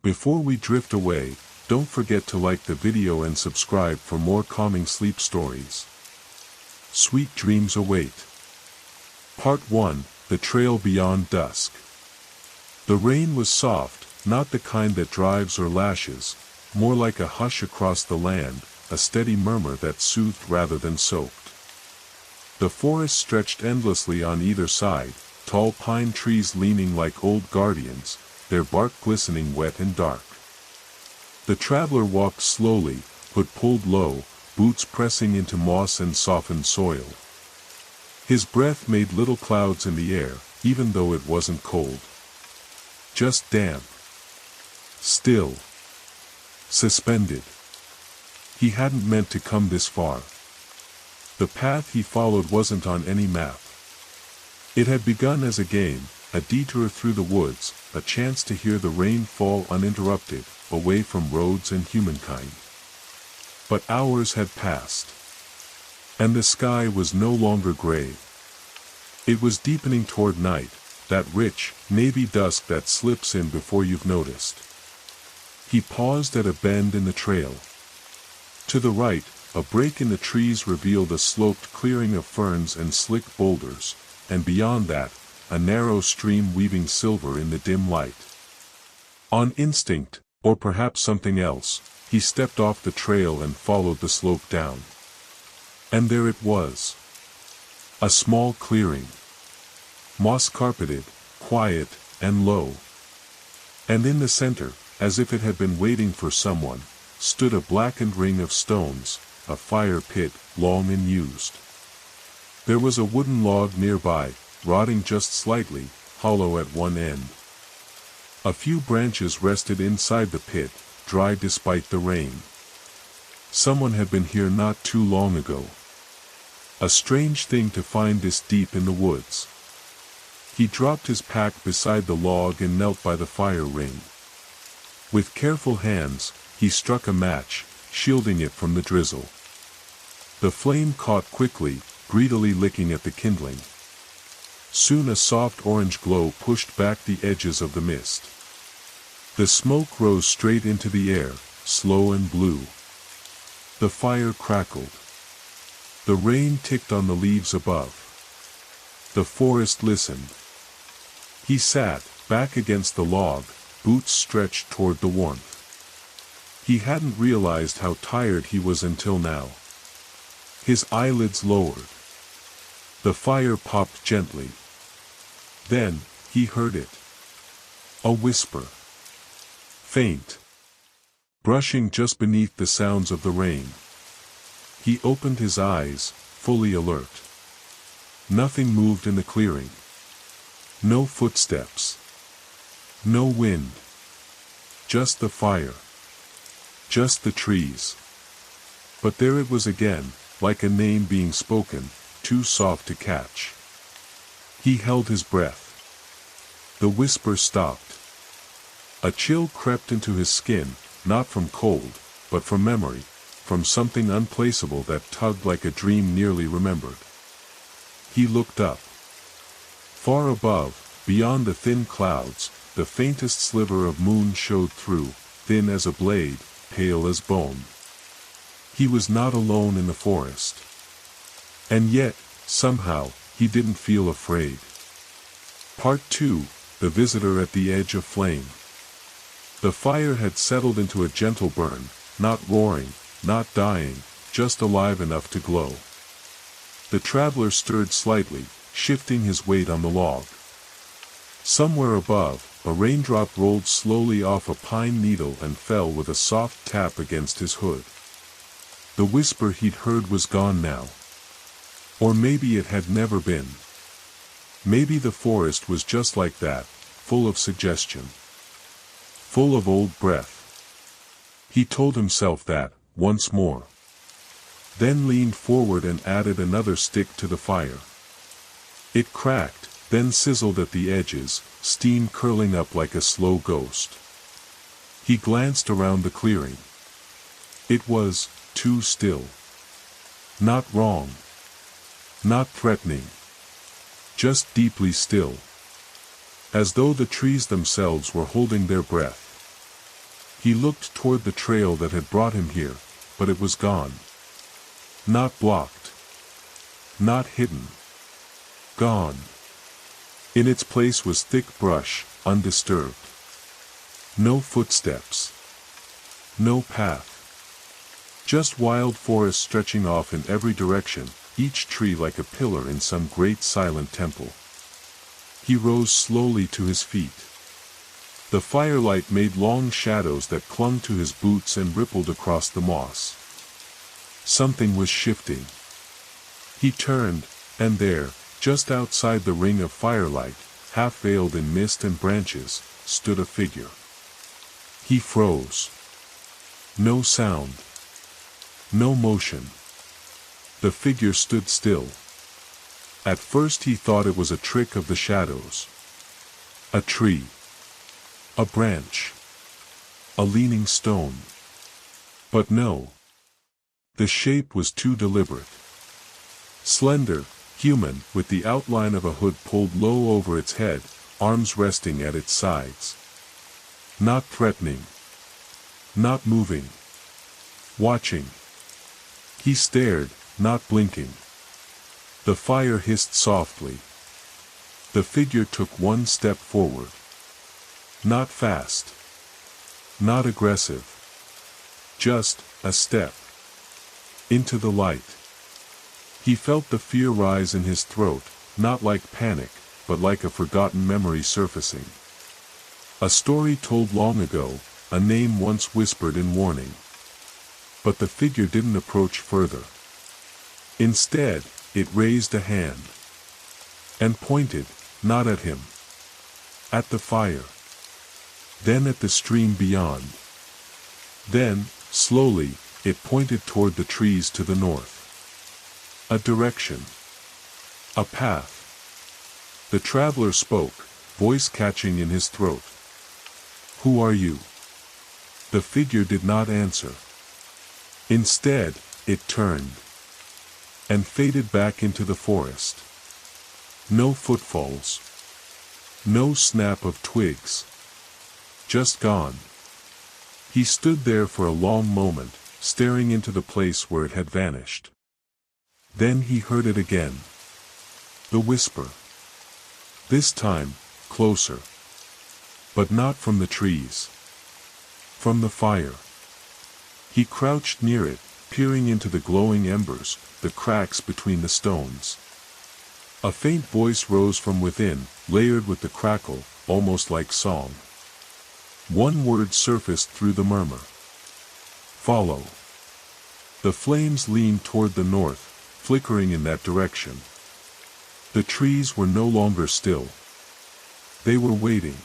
Before we drift away, don't forget to like the video and subscribe for more calming sleep stories. Sweet dreams await. Part 1, The Trail Beyond Dusk. The rain was soft, not the kind that drives or lashes, more like a hush across the land, a steady murmur that soothed rather than soaked. The forest stretched endlessly on either side, tall pine trees leaning like old guardians, their bark glistening wet and dark. The traveler walked slowly, hood pulled low, boots pressing into moss and softened soil. His breath made little clouds in the air, even though it wasn't cold. Just damp. Still. Suspended. He hadn't meant to come this far. The path he followed wasn't on any map. It had begun as a game, a detour through the woods, a chance to hear the rain fall uninterrupted, away from roads and humankind. But hours had passed. And the sky was no longer gray. It was deepening toward night, that rich, navy dusk that slips in before you've noticed. He paused at a bend in the trail. To the right, a break in the trees revealed a sloped clearing of ferns and slick boulders, and beyond that, a narrow stream weaving silver in the dim light. On instinct, or perhaps something else, he stepped off the trail and followed the slope down. And there it was. A small clearing. Moss-carpeted, quiet, and low. And in the center, as if it had been waiting for someone, stood a blackened ring of stones, a fire pit, long unused. There was a wooden log nearby, rotting just slightly, hollow at one end. A few branches rested inside the pit, dry despite the rain. Someone had been here not too long ago. A strange thing to find this deep in the woods. He dropped his pack beside the log and knelt by the fire ring. With careful hands, he struck a match, shielding it from the drizzle. The flame caught quickly, greedily licking at the kindling. Soon a soft orange glow pushed back the edges of the mist. The smoke rose straight into the air, slow and blue. The fire crackled. The rain ticked on the leaves above. The forest listened. He sat, back against the log, boots stretched toward the warmth. He hadn't realized how tired he was until now. His eyelids lowered. The fire popped gently. Then, he heard it. A whisper. Faint. Brushing just beneath the sounds of the rain. He opened his eyes, fully alert. Nothing moved in the clearing. No footsteps. No wind. Just the fire. Just the trees. But there it was again, like a name being spoken, too soft to catch. He held his breath. The whisper stopped. A chill crept into his skin, not from cold, but from memory, from something unplaceable that tugged like a dream nearly remembered. He looked up. Far above, beyond the thin clouds, the faintest sliver of moon showed through, thin as a blade, pale as bone. He was not alone in the forest. And yet, somehow, he didn't feel afraid. Part 2, The Visitor at the Edge of Flame. The fire had settled into a gentle burn, not roaring, not dying, just alive enough to glow. The traveler stirred slightly, shifting his weight on the log. Somewhere above, a raindrop rolled slowly off a pine needle and fell with a soft tap against his hood. The whisper he'd heard was gone now. Or maybe it had never been. Maybe the forest was just like that, full of suggestion. Full of old breath. He told himself that, once more. Then leaned forward and added another stick to the fire. It cracked, then sizzled at the edges, steam curling up like a slow ghost. He glanced around the clearing. It was too still. Not wrong. Not threatening. Just deeply still. As though the trees themselves were holding their breath. He looked toward the trail that had brought him here, but it was gone. Not blocked. Not hidden. Gone. In its place was thick brush, undisturbed. No footsteps. No path. Just wild forest stretching off in every direction, each tree like a pillar in some great silent temple. He rose slowly to his feet. The firelight made long shadows that clung to his boots and rippled across the moss. Something was shifting. He turned, and there, just outside the ring of firelight, half veiled in mist and branches, stood a figure. He froze. No sound. No motion. The figure stood still. At first he thought it was a trick of the shadows. A tree. A branch. A leaning stone. But no. The shape was too deliberate. Slender, human, with the outline of a hood pulled low over its head, arms resting at its sides. Not threatening. Not moving. Watching. He stared, not blinking. The fire hissed softly. The figure took one step forward. Not fast. Not aggressive. Just a step. Into the light. He felt the fear rise in his throat, not like panic, but like a forgotten memory surfacing. A story told long ago, a name once whispered in warning. But the figure didn't approach further. Instead, it raised a hand. And pointed, not at him. At the fire. Then at the stream beyond. Then, slowly, it pointed toward the trees to the north. A direction. A path. The traveler spoke, voice catching in his throat. Who are you? The figure did not answer. Instead, it turned. And faded back into the forest. No footfalls. No snap of twigs. Just gone. He stood there for a long moment, staring into the place where it had vanished. Then he heard it again. The whisper. This time, closer. But not from the trees. From the fire. He crouched near it, peering into the glowing embers, the cracks between the stones. A faint voice rose from within, layered with the crackle, almost like song. One word surfaced through the murmur. Follow. The flames leaned toward the north, flickering in that direction. The trees were no longer still. They were waiting.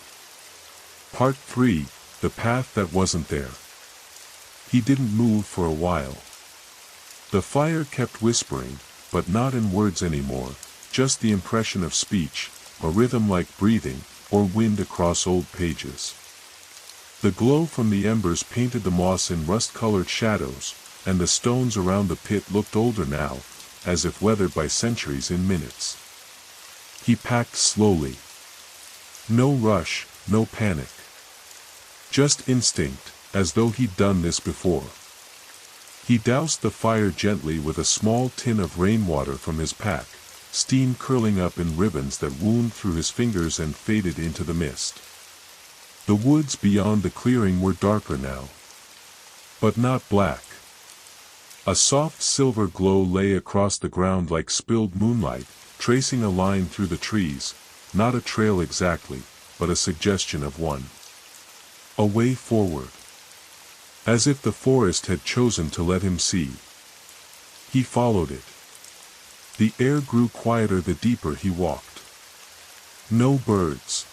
Part 3, the path that wasn't there. He didn't move for a while. The fire kept whispering, but not in words anymore, just the impression of speech, a rhythm like breathing, or wind across old pages. The glow from the embers painted the moss in rust-colored shadows, and the stones around the pit looked older now, as if weathered by centuries in minutes. He packed slowly. No rush, no panic. Just instinct, as though he'd done this before. He doused the fire gently with a small tin of rainwater from his pack, steam curling up in ribbons that wound through his fingers and faded into the mist. The woods beyond the clearing were darker now. But not black. A soft silver glow lay across the ground like spilled moonlight, tracing a line through the trees, not a trail exactly, but a suggestion of one. A way forward. As if the forest had chosen to let him see. He followed it. The air grew quieter the deeper he walked. No birds.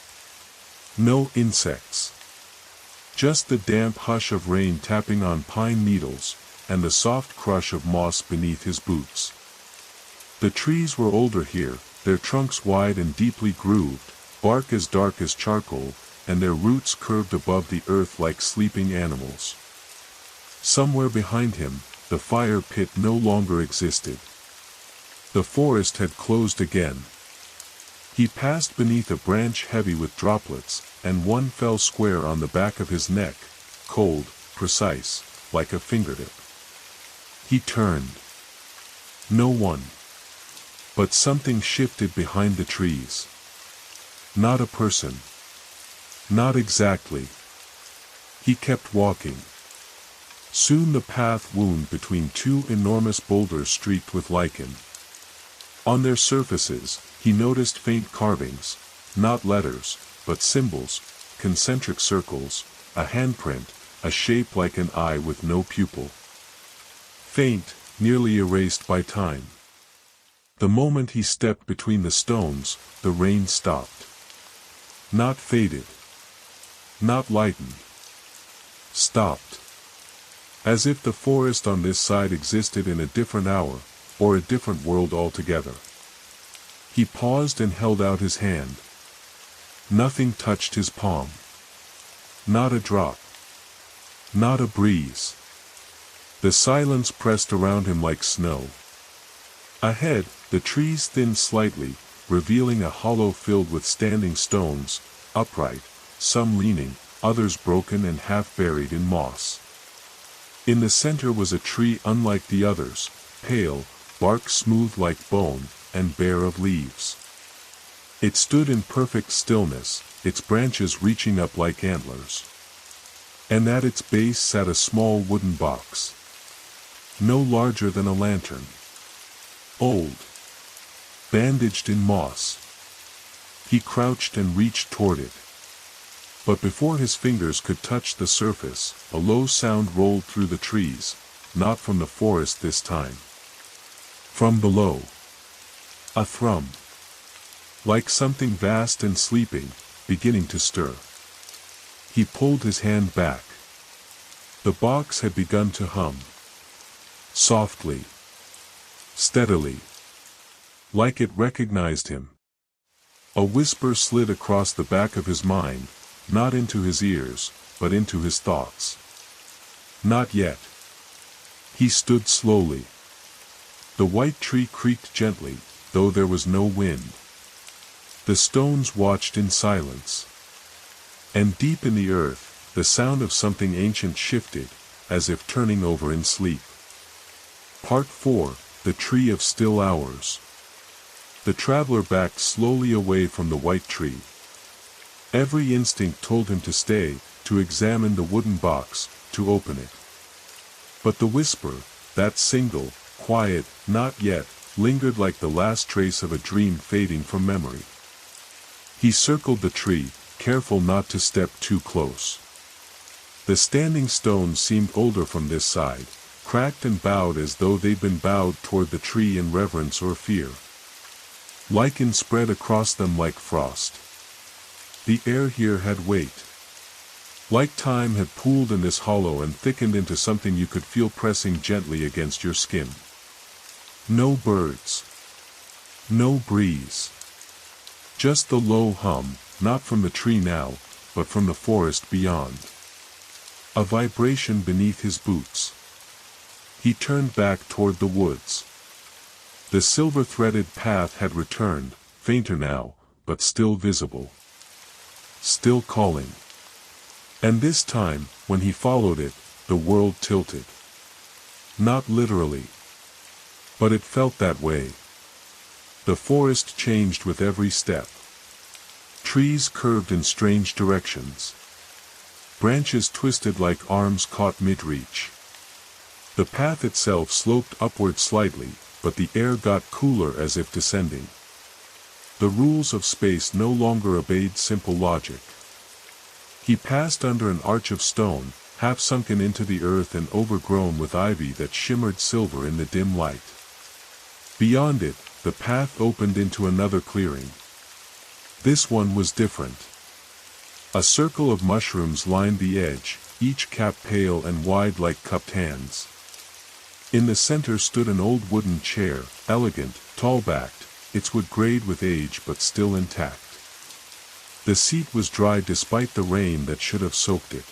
No insects. Just the damp hush of rain tapping on pine needles, and the soft crush of moss beneath his boots. The trees were older here, their trunks wide and deeply grooved, bark as dark as charcoal, and their roots curved above the earth like sleeping animals. Somewhere behind him, the fire pit no longer existed. The forest had closed again. He passed beneath a branch heavy with droplets, and one fell square on the back of his neck, cold, precise, like a fingertip. He turned. No one. But something shifted behind the trees. Not a person. Not exactly. He kept walking. Soon the path wound between two enormous boulders streaked with lichen. On their surfaces, he noticed faint carvings, not letters, but symbols, concentric circles, a handprint, a shape like an eye with no pupil. Faint, nearly erased by time. The moment he stepped between the stones, the rain stopped. Not faded. Not lightened. Stopped. As if the forest on this side existed in a different hour, or a different world altogether. He paused and held out his hand. Nothing touched his palm. Not a drop. Not a breeze. The silence pressed around him like snow. Ahead, the trees thinned slightly, revealing a hollow filled with standing stones, upright, some leaning, others broken and half buried in moss. In the center was a tree unlike the others, pale, bark smooth like bone, and bare of leaves. It stood in perfect stillness, its branches reaching up like antlers. And at its base sat a small wooden box. No larger than a lantern. Old. Bandaged in moss. He crouched and reached toward it. But before his fingers could touch the surface, a low sound rolled through the trees, not from the forest this time. From below. A thrum. Like something vast and sleeping, beginning to stir. He pulled his hand back. The box had begun to hum. Softly. Steadily. Like it recognized him. A whisper slid across the back of his mind, not into his ears, but into his thoughts. Not yet. He stood slowly. The white tree creaked gently, though there was no wind. The stones watched in silence. And deep in the earth, the sound of something ancient shifted, as if turning over in sleep. Part 4, The Tree of Still Hours. The traveler backed slowly away from the white tree. Every instinct told him to stay, to examine the wooden box, to open it. But the whisper, that single, quiet, not yet, lingered like the last trace of a dream fading from memory. He circled the tree, careful not to step too close. The standing stones seemed older from this side, cracked and bowed as though they'd been bowed toward the tree in reverence or fear. Lichen spread across them like frost. The air here had weight. Like time had pooled in this hollow and thickened into something you could feel pressing gently against your skin. No birds. No breeze. Just the low hum, not from the tree now, but from the forest beyond. A vibration beneath his boots. He turned back toward the woods. The silver-threaded path had returned, fainter now, but still visible. Still calling. And this time, when he followed it, the world tilted. Not literally. But it felt that way. The forest changed with every step. Trees curved in strange directions. Branches twisted like arms caught mid-reach. The path itself sloped upward slightly, but the air got cooler as if descending. The rules of space no longer obeyed simple logic. He passed under an arch of stone, half sunken into the earth and overgrown with ivy that shimmered silver in the dim light. Beyond it, the path opened into another clearing. This one was different. A circle of mushrooms lined the edge, each cap pale and wide like cupped hands. In the center stood an old wooden chair, elegant, tall-backed, its wood grayed with age but still intact. The seat was dry despite the rain that should have soaked it.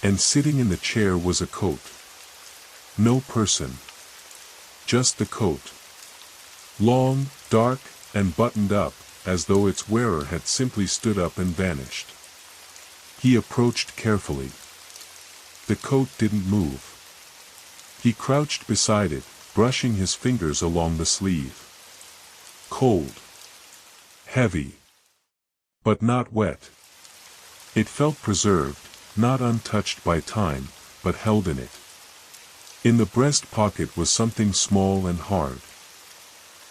And sitting in the chair was a coat. No person. Just the coat. Long, dark, and buttoned up, as though its wearer had simply stood up and vanished. He approached carefully. The coat didn't move. He crouched beside it, brushing his fingers along the sleeve. Cold. Heavy. But not wet. It felt preserved, not untouched by time, but held in it. In the breast pocket was something small and hard.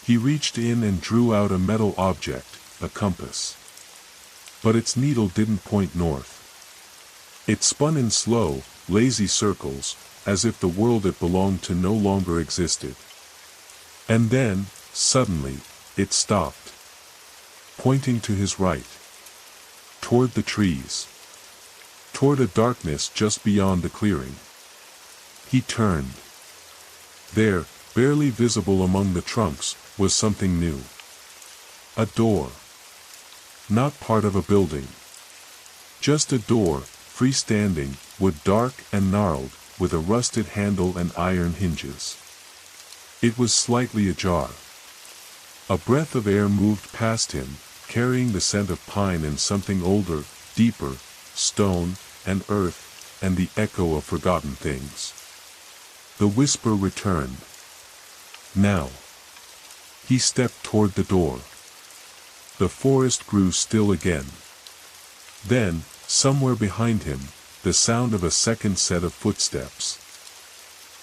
He reached in and drew out a metal object, a compass. But its needle didn't point north. It spun in slow, lazy circles, as if the world it belonged to no longer existed. And then, suddenly, it stopped. Pointing to his right. Toward the trees. Toward a darkness just beyond the clearing. He turned. There, barely visible among the trunks, was something new. A door. Not part of a building. Just a door, freestanding, wood dark and gnarled, with a rusted handle and iron hinges. It was slightly ajar. A breath of air moved past him, carrying the scent of pine and something older, deeper, stone, and earth, and the echo of forgotten things. The whisper returned. Now. He stepped toward the door. The forest grew still again. Then, somewhere behind him, the sound of a second set of footsteps.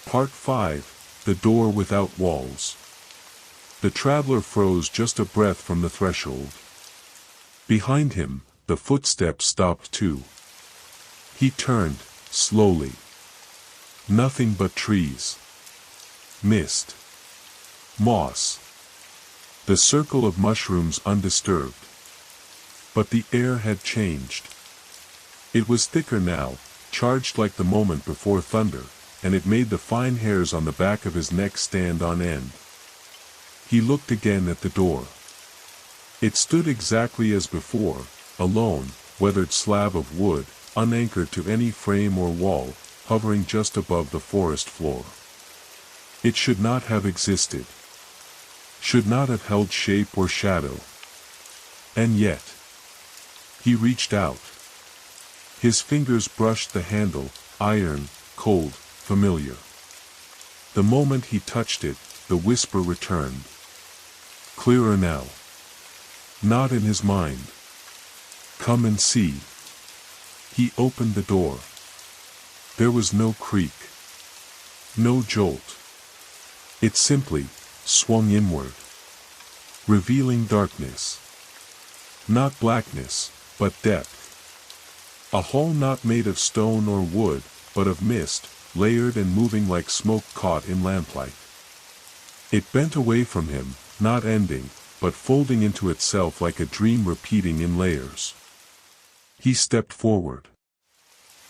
Part 5, The Door Without Walls. The traveler froze just a breath from the threshold. Behind him, the footsteps stopped too. He turned, slowly. Nothing but trees. Mist. Moss. The circle of mushrooms undisturbed. But the air had changed. It was thicker now, charged like the moment before thunder, and it made the fine hairs on the back of his neck stand on end. He looked again at the door. It stood exactly as before, a lone, weathered slab of wood, unanchored to any frame or wall, hovering just above the forest floor. It should not have existed. Should not have held shape or shadow. And yet. He reached out. His fingers brushed the handle, iron, cold, familiar. The moment he touched it, the whisper returned. Clearer now. Not in his mind. Come and see. He opened the door. There was no creak. No jolt. It simply swung inward. Revealing darkness. Not blackness, but depth. A hall not made of stone or wood, but of mist, layered and moving like smoke caught in lamplight. It bent away from him, not ending, but folding into itself like a dream repeating in layers. He stepped forward.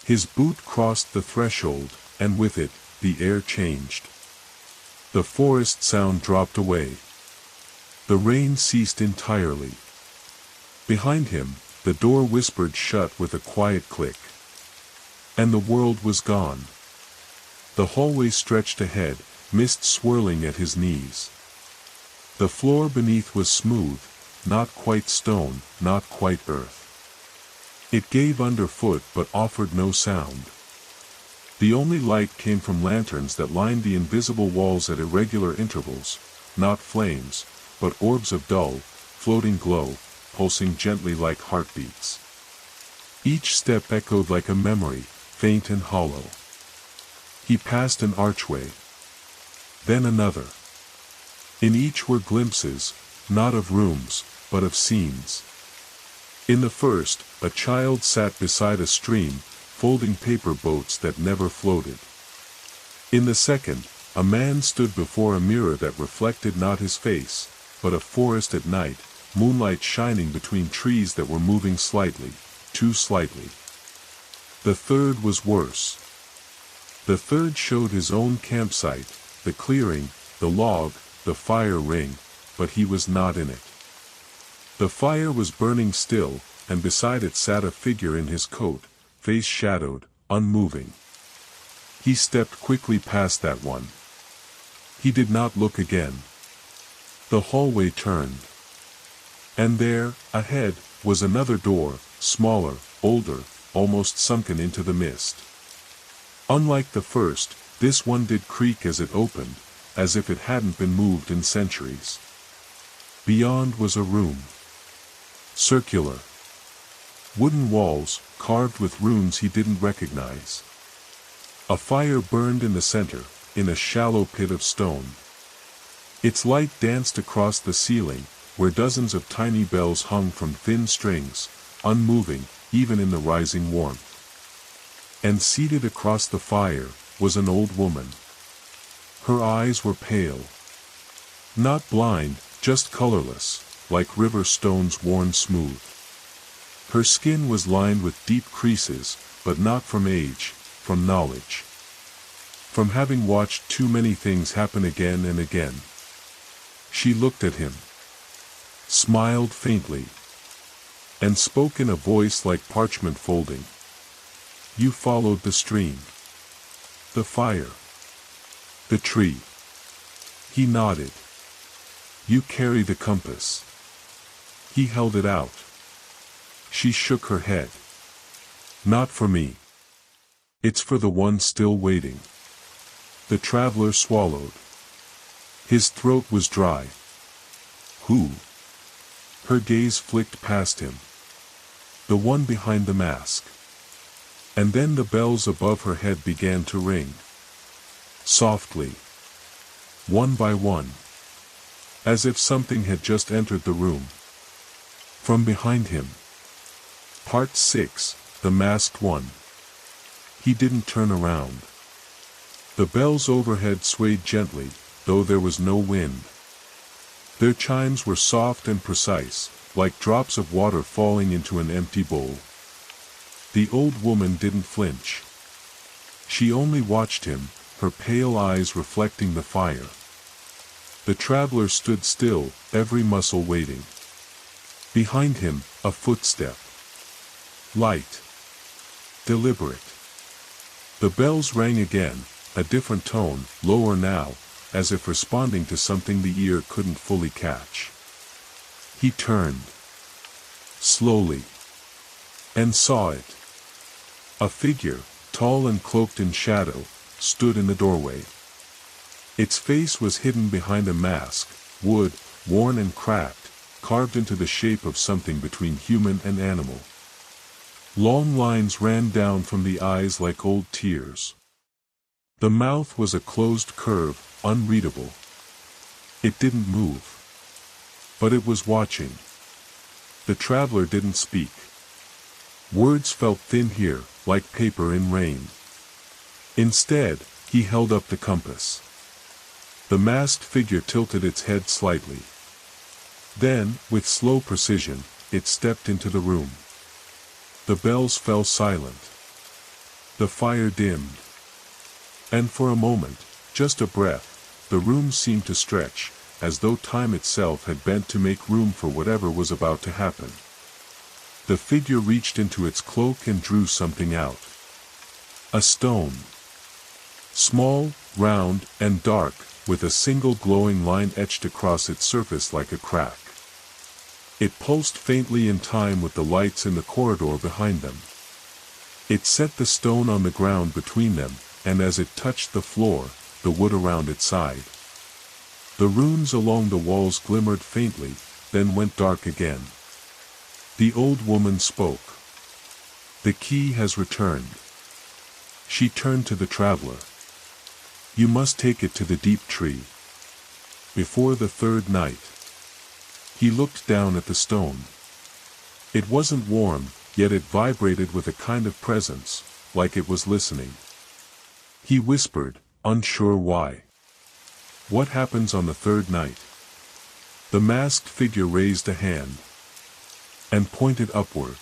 His boot crossed the threshold, and with it, the air changed. The forest sound dropped away. The rain ceased entirely. Behind him, the door whispered shut with a quiet click. And the world was gone. The hallway stretched ahead, mist swirling at his knees. The floor beneath was smooth, not quite stone, not quite earth. It gave underfoot but offered no sound. The only light came from lanterns that lined the invisible walls at irregular intervals, not flames, but orbs of dull, floating glow, pulsing gently like heartbeats. Each step echoed like a memory, faint and hollow. He passed an archway. Then another. In each were glimpses, not of rooms, but of scenes. In the first, a child sat beside a stream, folding paper boats that never floated. In the second, a man stood before a mirror that reflected not his face, but a forest at night, moonlight shining between trees that were moving slightly, too slightly. The third was worse. The third showed his own campsite, the clearing, the log, the fire ring, but he was not in it. The fire was burning still, and beside it sat a figure in his coat, face shadowed, unmoving. He stepped quickly past that one. He did not look again. The hallway turned. And there, ahead, was another door, smaller, older, almost sunken into the mist. Unlike the first, this one did creak as it opened, as if it hadn't been moved in centuries. Beyond was a room. Circular. Wooden walls, carved with runes he didn't recognize. A fire burned in the center, in a shallow pit of stone. Its light danced across the ceiling, where dozens of tiny bells hung from thin strings, unmoving, even in the rising warmth. And seated across the fire, was an old woman. Her eyes were pale. Not blind, just colorless, like river stones worn smooth. Her skin was lined with deep creases, but not from age, from knowledge. From having watched too many things happen again and again. She looked at him, smiled faintly, and spoke in a voice like parchment folding. You followed the stream. The fire. The tree. He nodded. You carry the compass. He held it out. She shook her head. Not for me. It's for the one still waiting. The traveler swallowed. His throat was dry. Who? Her gaze flicked past him. The one behind the mask. And then the bells above her head began to ring. Softly. One by one. As if something had just entered the room. From behind him. Part 6, The Masked One. He didn't turn around. The bells overhead swayed gently, though there was no wind. Their chimes were soft and precise, like drops of water falling into an empty bowl. The old woman didn't flinch. She only watched him, her pale eyes reflecting the fire. The traveler stood still, every muscle waiting. Behind him, a footstep. Light. Deliberate. The bells rang again, a different tone, lower now, as if responding to something the ear couldn't fully catch. He turned. Slowly. And saw it. A figure, tall and cloaked in shadow, stood in the doorway. Its face was hidden behind a mask, wood, worn and cracked, carved into the shape of something between human and animal. Long lines ran down from the eyes like old tears. The mouth was a closed curve, unreadable. It didn't move. But it was watching. The traveler didn't speak. Words felt thin here, like paper in rain. Instead, he held up the compass. The masked figure tilted its head slightly. Then, with slow precision, it stepped into the room. The bells fell silent. The fire dimmed. And for a moment, just a breath, the room seemed to stretch, as though time itself had bent to make room for whatever was about to happen. The figure reached into its cloak and drew something out. A stone. Small, round, and dark, with a single glowing line etched across its surface like a crack. It pulsed faintly in time with the lights in the corridor behind them. It set the stone on the ground between them, and as it touched the floor, the wood around its side. The runes along the walls glimmered faintly, then went dark again. The old woman spoke. The key has returned. She turned to the traveler. You must take it to the deep tree. Before the third night. He looked down at the stone. It wasn't warm, yet it vibrated with a kind of presence, like it was listening. He whispered, unsure why. What happens on the third night? The masked figure raised a hand. And pointed upward.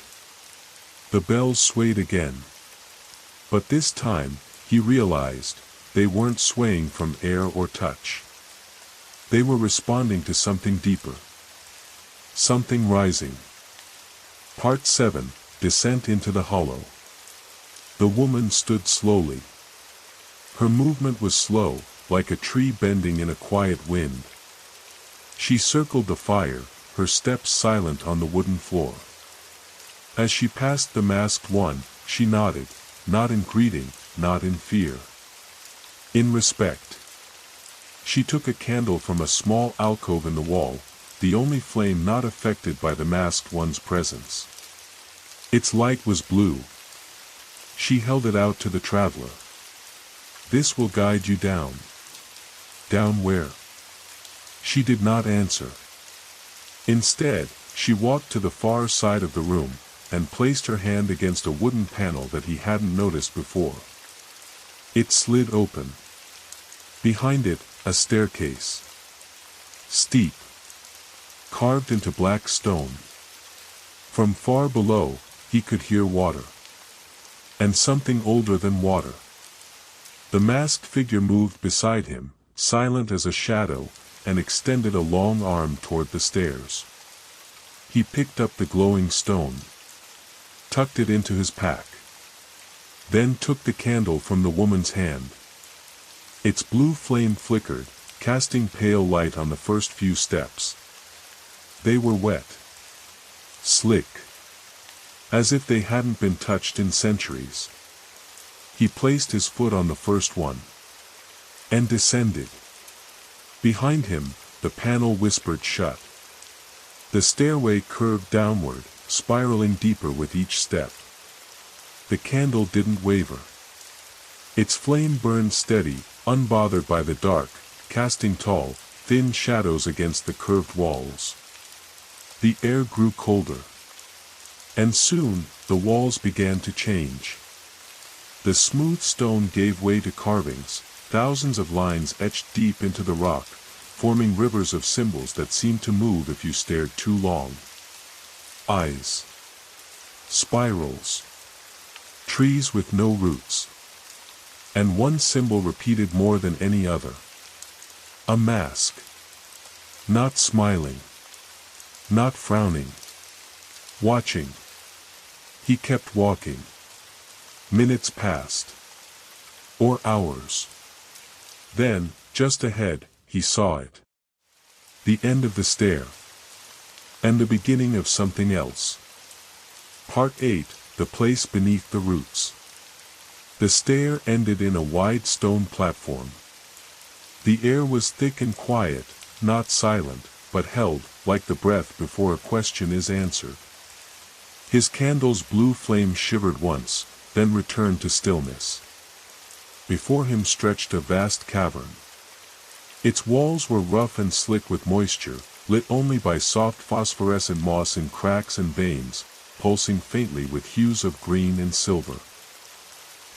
The bells swayed again. But this time, he realized, they weren't swaying from air or touch. They were responding to something deeper. Something rising. Part 7, Descent into the Hollow. The woman stood slowly. Her movement was slow, like a tree bending in a quiet wind. She circled the fire, her steps silent on the wooden floor. As she passed the masked one, she nodded, not in greeting, not in fear. In respect. She took a candle from a small alcove in the wall, the only flame not affected by the masked one's presence. Its light was blue. She held it out to the traveler. "This will guide you down." "Down where?" She did not answer. Instead, she walked to the far side of the room, and placed her hand against a wooden panel that he hadn't noticed before. It slid open. Behind it, a staircase. Steep. Carved into black stone. From far below, he could hear water. And something older than water. The masked figure moved beside him, silent as a shadow, and extended a long arm toward the stairs. He picked up the glowing stone. Tucked it into his pack. Then took the candle from the woman's hand. Its blue flame flickered, casting pale light on the first few steps. They were wet. Slick. As if they hadn't been touched in centuries. He placed his foot on the first one. And descended. Behind him, the panel whispered shut. The stairway curved downward, spiraling deeper with each step. The candle didn't waver. Its flame burned steady, unbothered by the dark, casting tall, thin shadows against the curved walls. The air grew colder. And soon, the walls began to change. The smooth stone gave way to carvings, thousands of lines etched deep into the rock, forming rivers of symbols that seemed to move if you stared too long. Eyes. Spirals. Trees with no roots. And one symbol repeated more than any other. A mask. Not smiling. Not frowning. Watching. He kept walking. Minutes passed. Or hours. Then, just ahead, he saw it. The end of the stair. And the beginning of something else. Part 8, The Place Beneath the Roots. The stair ended in a wide stone platform. The air was thick and quiet, not silent, but held, like the breath before a question is answered. His candle's blue flame shivered once, then returned to stillness. Before him stretched a vast cavern. Its walls were rough and slick with moisture, lit only by soft phosphorescent moss in cracks and veins, pulsing faintly with hues of green and silver.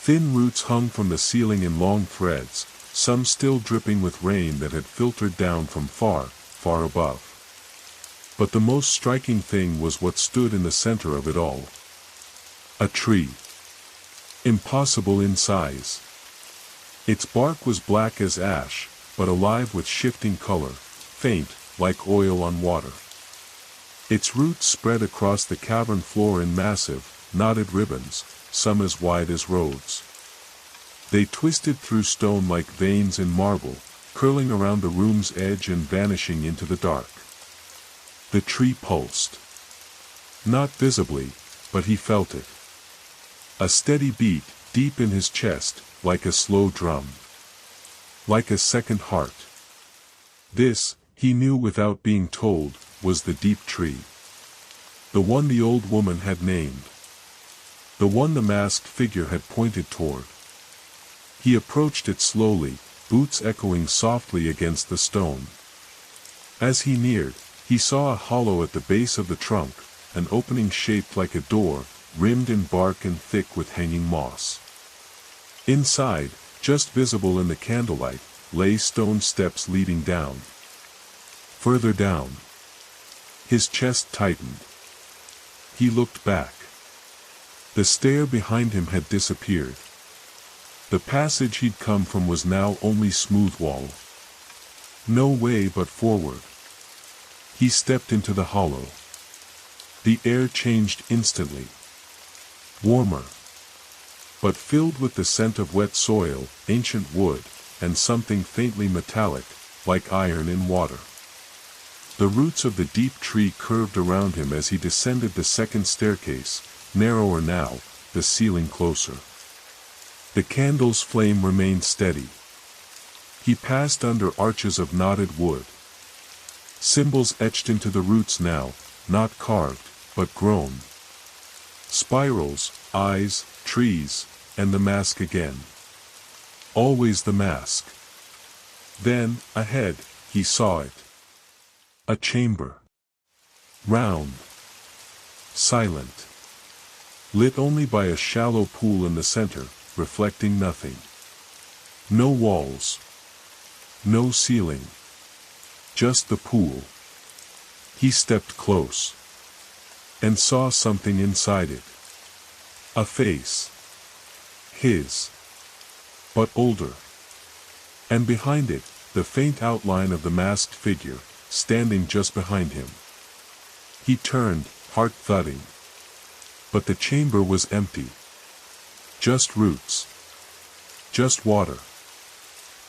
Thin roots hung from the ceiling in long threads, some still dripping with rain that had filtered down from far, far above. But the most striking thing was what stood in the center of it all. A tree. Impossible in size. Its bark was black as ash, but alive with shifting color, faint, like oil on water. Its roots spread across the cavern floor in massive, knotted ribbons, some as wide as roads. They twisted through stone like veins in marble, curling around the room's edge and vanishing into the dark. The tree pulsed. Not visibly, but he felt it. A steady beat, deep in his chest, like a slow drum. Like a second heart. This, he knew without being told, was the deep tree. The one the old woman had named. The one the masked figure had pointed toward. He approached it slowly, boots echoing softly against the stone. As he neared, he saw a hollow at the base of the trunk, an opening shaped like a door, rimmed in bark and thick with hanging moss. Inside, just visible in the candlelight, lay stone steps leading down. Further down. His chest tightened. He looked back. The stair behind him had disappeared. The passage he'd come from was now only smooth wall. No way but forward. He stepped into the hollow. The air changed instantly. Warmer. But filled with the scent of wet soil, ancient wood, and something faintly metallic, like iron in water. The roots of the deep tree curved around him as he descended the second staircase, narrower now, the ceiling closer. The candle's flame remained steady. He passed under arches of knotted wood. Symbols etched into the roots now, not carved, but grown. Spirals, eyes, trees, and the mask again. Always the mask. Then, ahead, he saw it. A chamber. Round. Silent. Lit only by a shallow pool in the center, reflecting nothing. No walls. No ceiling. Just the pool. He stepped close. And saw something inside it. A face. His. But older. And behind it, the faint outline of the masked figure, standing just behind him. He turned, heart thudding. But the chamber was empty. Just roots. Just water.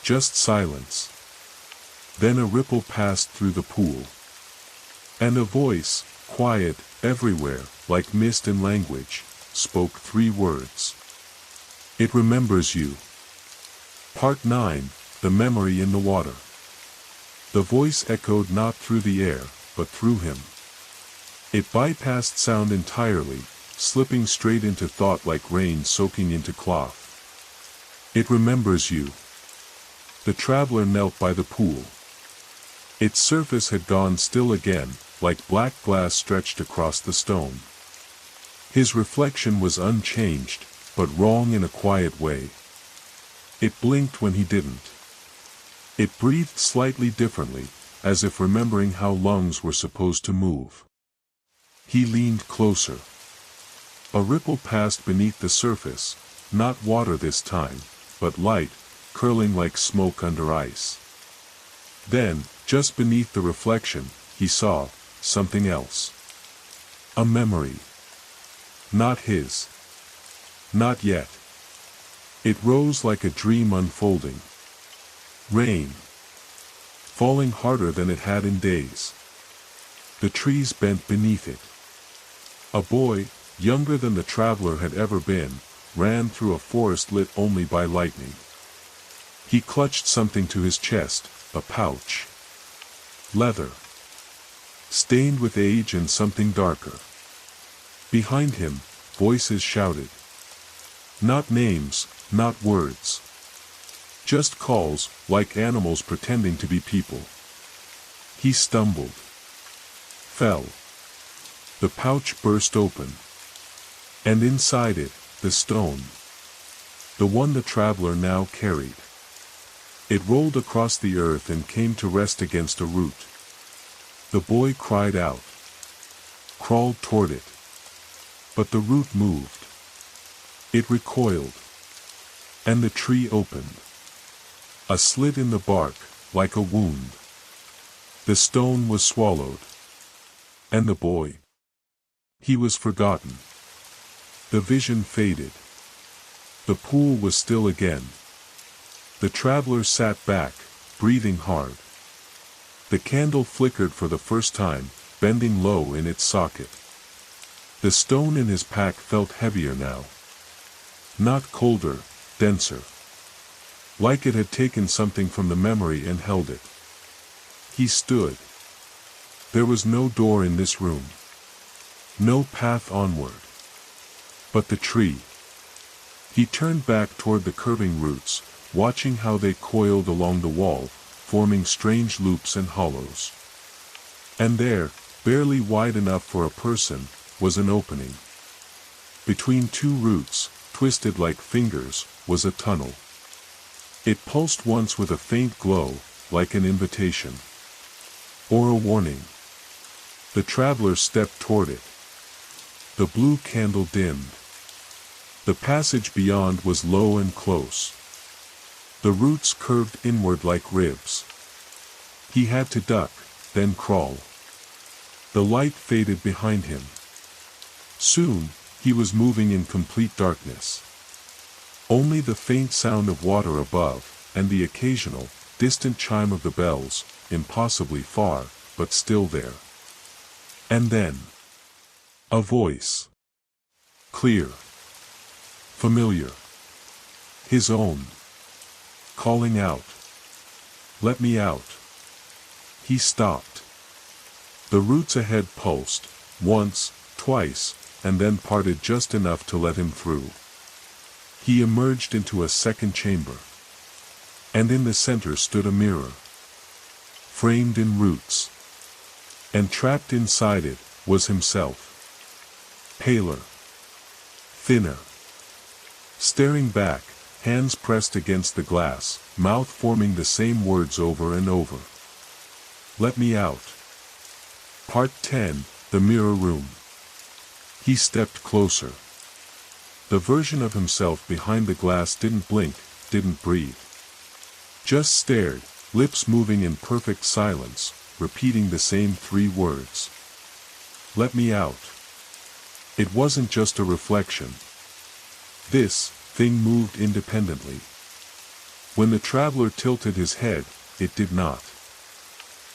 Just silence. Then a ripple passed through the pool. And a voice, quiet, everywhere, like mist and language, spoke 3 words. It remembers you. Part 9, The Memory in the Water. The voice echoed not through the air, but through him. It bypassed sound entirely, slipping straight into thought like rain soaking into cloth. It remembers you. The traveler knelt by the pool. Its surface had gone still again, like black glass stretched across the stone. His reflection was unchanged, but wrong in a quiet way. It blinked when he didn't. It breathed slightly differently, as if remembering how lungs were supposed to move. He leaned closer. A ripple passed beneath the surface, not water this time, but light, curling like smoke under ice. Then, just beneath the reflection, he saw something else. A memory. Not his. Not yet. It rose like a dream unfolding. Rain. Falling harder than it had in days. The trees bent beneath it. A boy, younger than the traveler had ever been, ran through a forest lit only by lightning. He clutched something to his chest, a pouch. Leather. Stained with age and something darker. Behind him, voices shouted. Not names, not words. Just calls, like animals pretending to be people. He stumbled. Fell. The pouch burst open. And inside it, the stone. The one the traveler now carried. It rolled across the earth and came to rest against a root. The boy cried out. Crawled toward it. But the root moved. It recoiled. And the tree opened. A slit in the bark, like a wound. The stone was swallowed. And the boy. He was forgotten. The vision faded. The pool was still again. The traveler sat back, breathing hard. The candle flickered for the first time, bending low in its socket. The stone in his pack felt heavier now. Not colder, denser. Like it had taken something from the memory and held it. He stood. There was no door in this room. No path onward. But the tree. He turned back toward the curving roots, watching how they coiled along the wall, forming strange loops and hollows. And there, barely wide enough for a person, was an opening. Between 2 roots, twisted like fingers, was a tunnel. It pulsed once with a faint glow, like an invitation. Or a warning. The traveler stepped toward it. The blue candle dimmed. The passage beyond was low and close. The roots curved inward like ribs. He had to duck, then crawl. The light faded behind him. Soon, he was moving in complete darkness. Only the faint sound of water above, and the occasional, distant chime of the bells, impossibly far, but still there. And then, a voice. Clear. Familiar. his own. Calling out. Let me out. He stopped. The roots ahead pulsed, once, twice, and then parted just enough to let him through. He emerged into a second chamber. And in the center stood a mirror, framed in roots. And trapped inside it was himself. Paler. Thinner. Staring back, hands pressed against the glass, mouth forming the same words over and over. Let me out. Part 10, The Mirror Room. He stepped closer. The version of himself behind the glass didn't blink, didn't breathe. Just stared, lips moving in perfect silence, repeating the same 3 words. Let me out. It wasn't just a reflection. This thing moved independently. When the traveler tilted his head, it did not.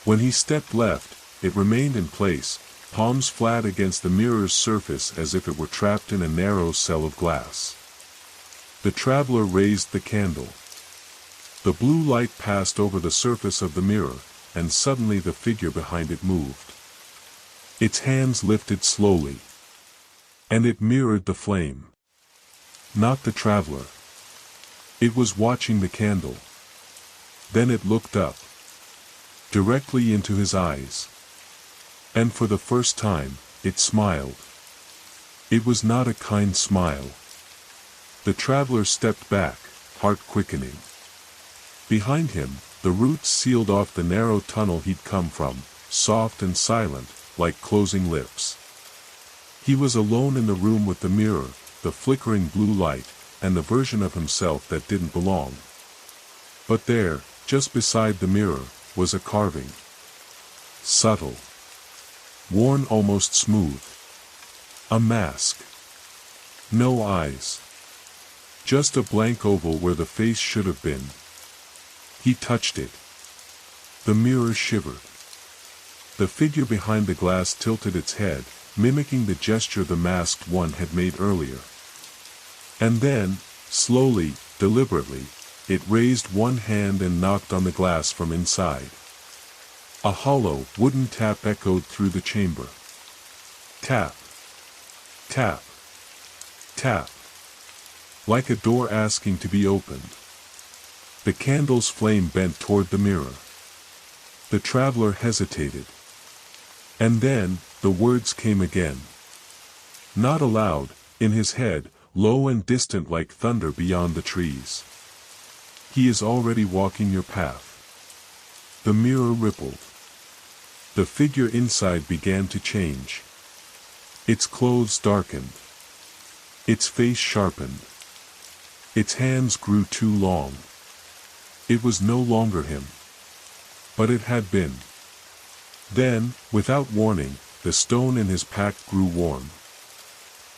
When he stepped left, it remained in place, palms flat against the mirror's surface as if it were trapped in a narrow cell of glass. The traveler raised the candle. The blue light passed over the surface of the mirror, and suddenly the figure behind it moved. Its hands lifted slowly. And it mirrored the flame. Not the traveler. It was watching the candle. Then it looked up. Directly into his eyes. And for the first time, it smiled. It was not a kind smile. The traveler stepped back, heart quickening. Behind him, the roots sealed off the narrow tunnel he'd come from, soft and silent, like closing lips. He was alone in the room with the mirror, the flickering blue light, and the version of himself that didn't belong. But there, just beside the mirror, was a carving. Subtle. Worn almost smooth. A mask. No eyes. Just a blank oval where the face should have been. He touched it. The mirror shivered. The figure behind the glass tilted its head, mimicking the gesture the masked one had made earlier. And then, slowly, deliberately, it raised one hand and knocked on the glass from inside. A hollow, wooden tap echoed through the chamber. Tap. Tap. Tap. Like a door asking to be opened. The candle's flame bent toward the mirror. The traveler hesitated. And then, the words came again. Not aloud, in his head, low and distant like thunder beyond the trees. He is already walking your path. The mirror rippled. The figure inside began to change. Its clothes darkened. Its face sharpened. Its hands grew too long. It was no longer him. But it had been. Then, without warning, the stone in his pack grew warm.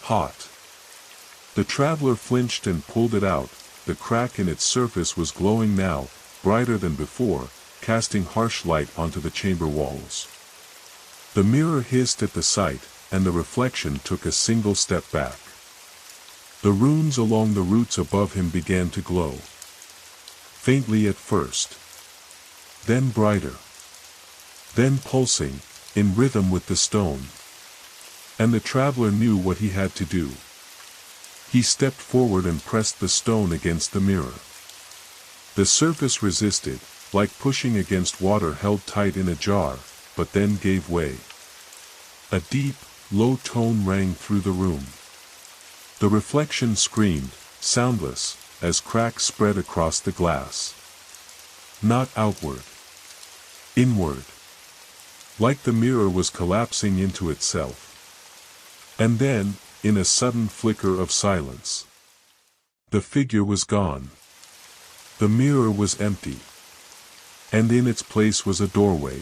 Hot. The traveler flinched and pulled it out. The crack in its surface was glowing now, brighter than before, casting harsh light onto the chamber walls. The mirror hissed at the sight, and the reflection took a single step back. The runes along the roots above him began to glow. Faintly at first. Then brighter. Then pulsing, in rhythm with the stone. And the traveler knew what he had to do. He stepped forward and pressed the stone against the mirror. The surface resisted, like pushing against water held tight in a jar, but then gave way. A deep, low tone rang through the room. The reflection screamed, soundless, as cracks spread across the glass. Not outward. Inward. Like the mirror was collapsing into itself. And then, in a sudden flicker of silence, the figure was gone. The mirror was empty. And in its place was a doorway.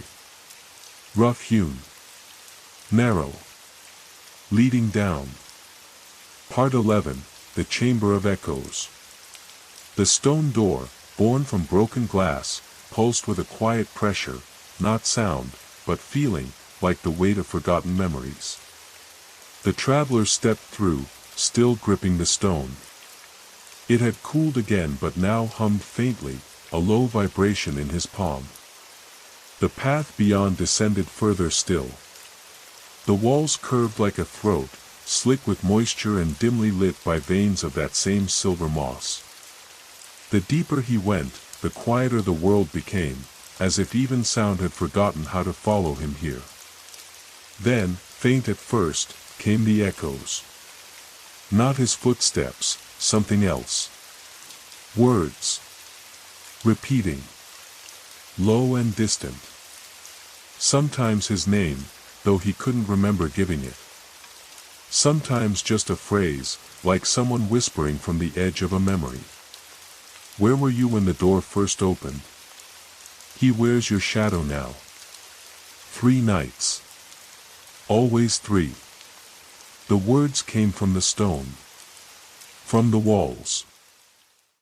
Rough-hewn. Narrow. Leading down. Part 11, The Chamber of Echoes. The stone door, born from broken glass, pulsed with a quiet pressure, not sound, but feeling, like the weight of forgotten memories. The traveler stepped through, still gripping the stone. It had cooled again but now hummed faintly, a low vibration in his palm. The path beyond descended further still. The walls curved like a throat, slick with moisture and dimly lit by veins of that same silver moss. The deeper he went, the quieter the world became, as if even sound had forgotten how to follow him here. Then, faint at first, came the echoes. Not his footsteps, something else. Words. Repeating. Low and distant. Sometimes his name, though he couldn't remember giving it. Sometimes just a phrase, like someone whispering from the edge of a memory. Where were you when the door first opened? He wears your shadow now. 3 nights. Always 3. The words came from the stone. From the walls.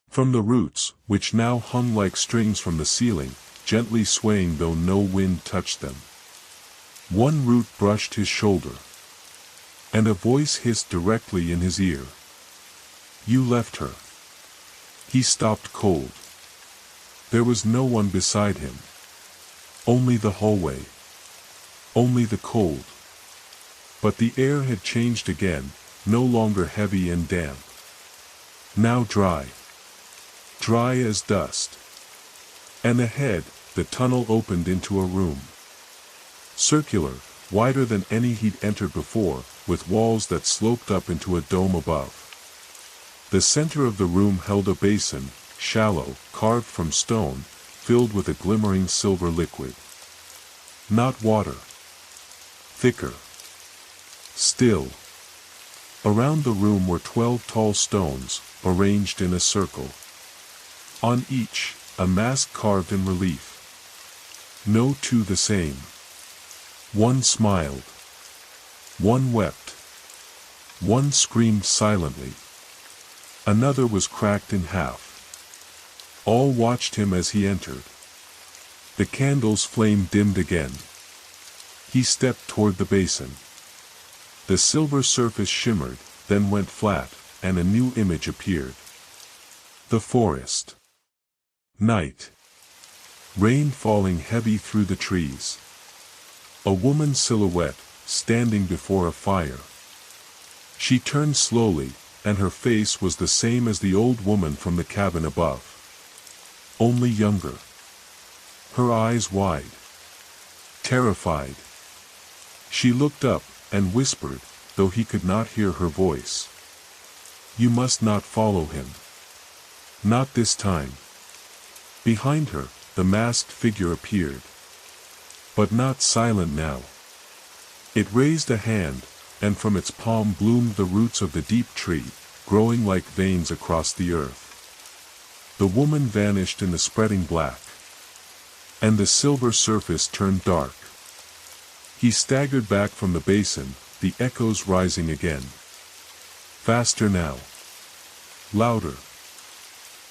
From the roots, which now hung like strings from the ceiling, gently swaying though no wind touched them. One root brushed his shoulder. And a voice hissed directly in his ear. You left her. He stopped cold. There was no one beside him. Only the hallway. Only the cold. But the air had changed again, no longer heavy and damp. Now dry. Dry as dust. And ahead, the tunnel opened into a room. Circular, wider than any he'd entered before, with walls that sloped up into a dome above. The center of the room held a basin, shallow, carved from stone, filled with a glimmering silver liquid. Not water. Thicker. Still. Around the room were 12 tall stones, arranged in a circle. On each, a mask carved in relief. No two the same. One smiled. One wept. One screamed silently. Another was cracked in half. All watched him as he entered. The candle's flame dimmed again. He stepped toward the basin. The silver surface shimmered, then went flat, and a new image appeared. The forest. Night. Rain falling heavy through the trees. A woman's silhouette, standing before a fire. She turned slowly, and her face was the same as the old woman from the cabin above. Only younger. Her eyes wide. Terrified. She looked up, and whispered, though he could not hear her voice. You must not follow him. Not this time. Behind her, the masked figure appeared. But not silent now. It raised a hand, and from its palm bloomed the roots of the deep tree, growing like veins across the earth. The woman vanished in the spreading black. And the silver surface turned dark. He staggered back from the basin, the echoes rising again. Faster now. Louder.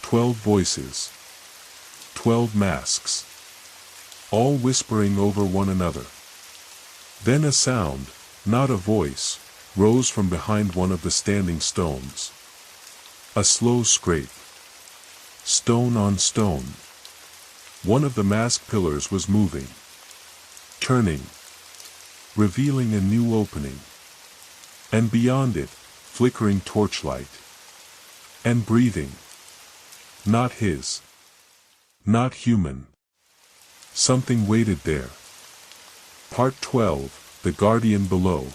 12 voices. 12 masks. All whispering over one another. Then a sound, not a voice, rose from behind one of the standing stones. A slow scrape. Stone on stone. One of the mask pillars was moving. Turning. Revealing a new opening. And beyond it, flickering torchlight. And breathing. Not his. Not human. Something waited there. Part 12, The Guardian Below.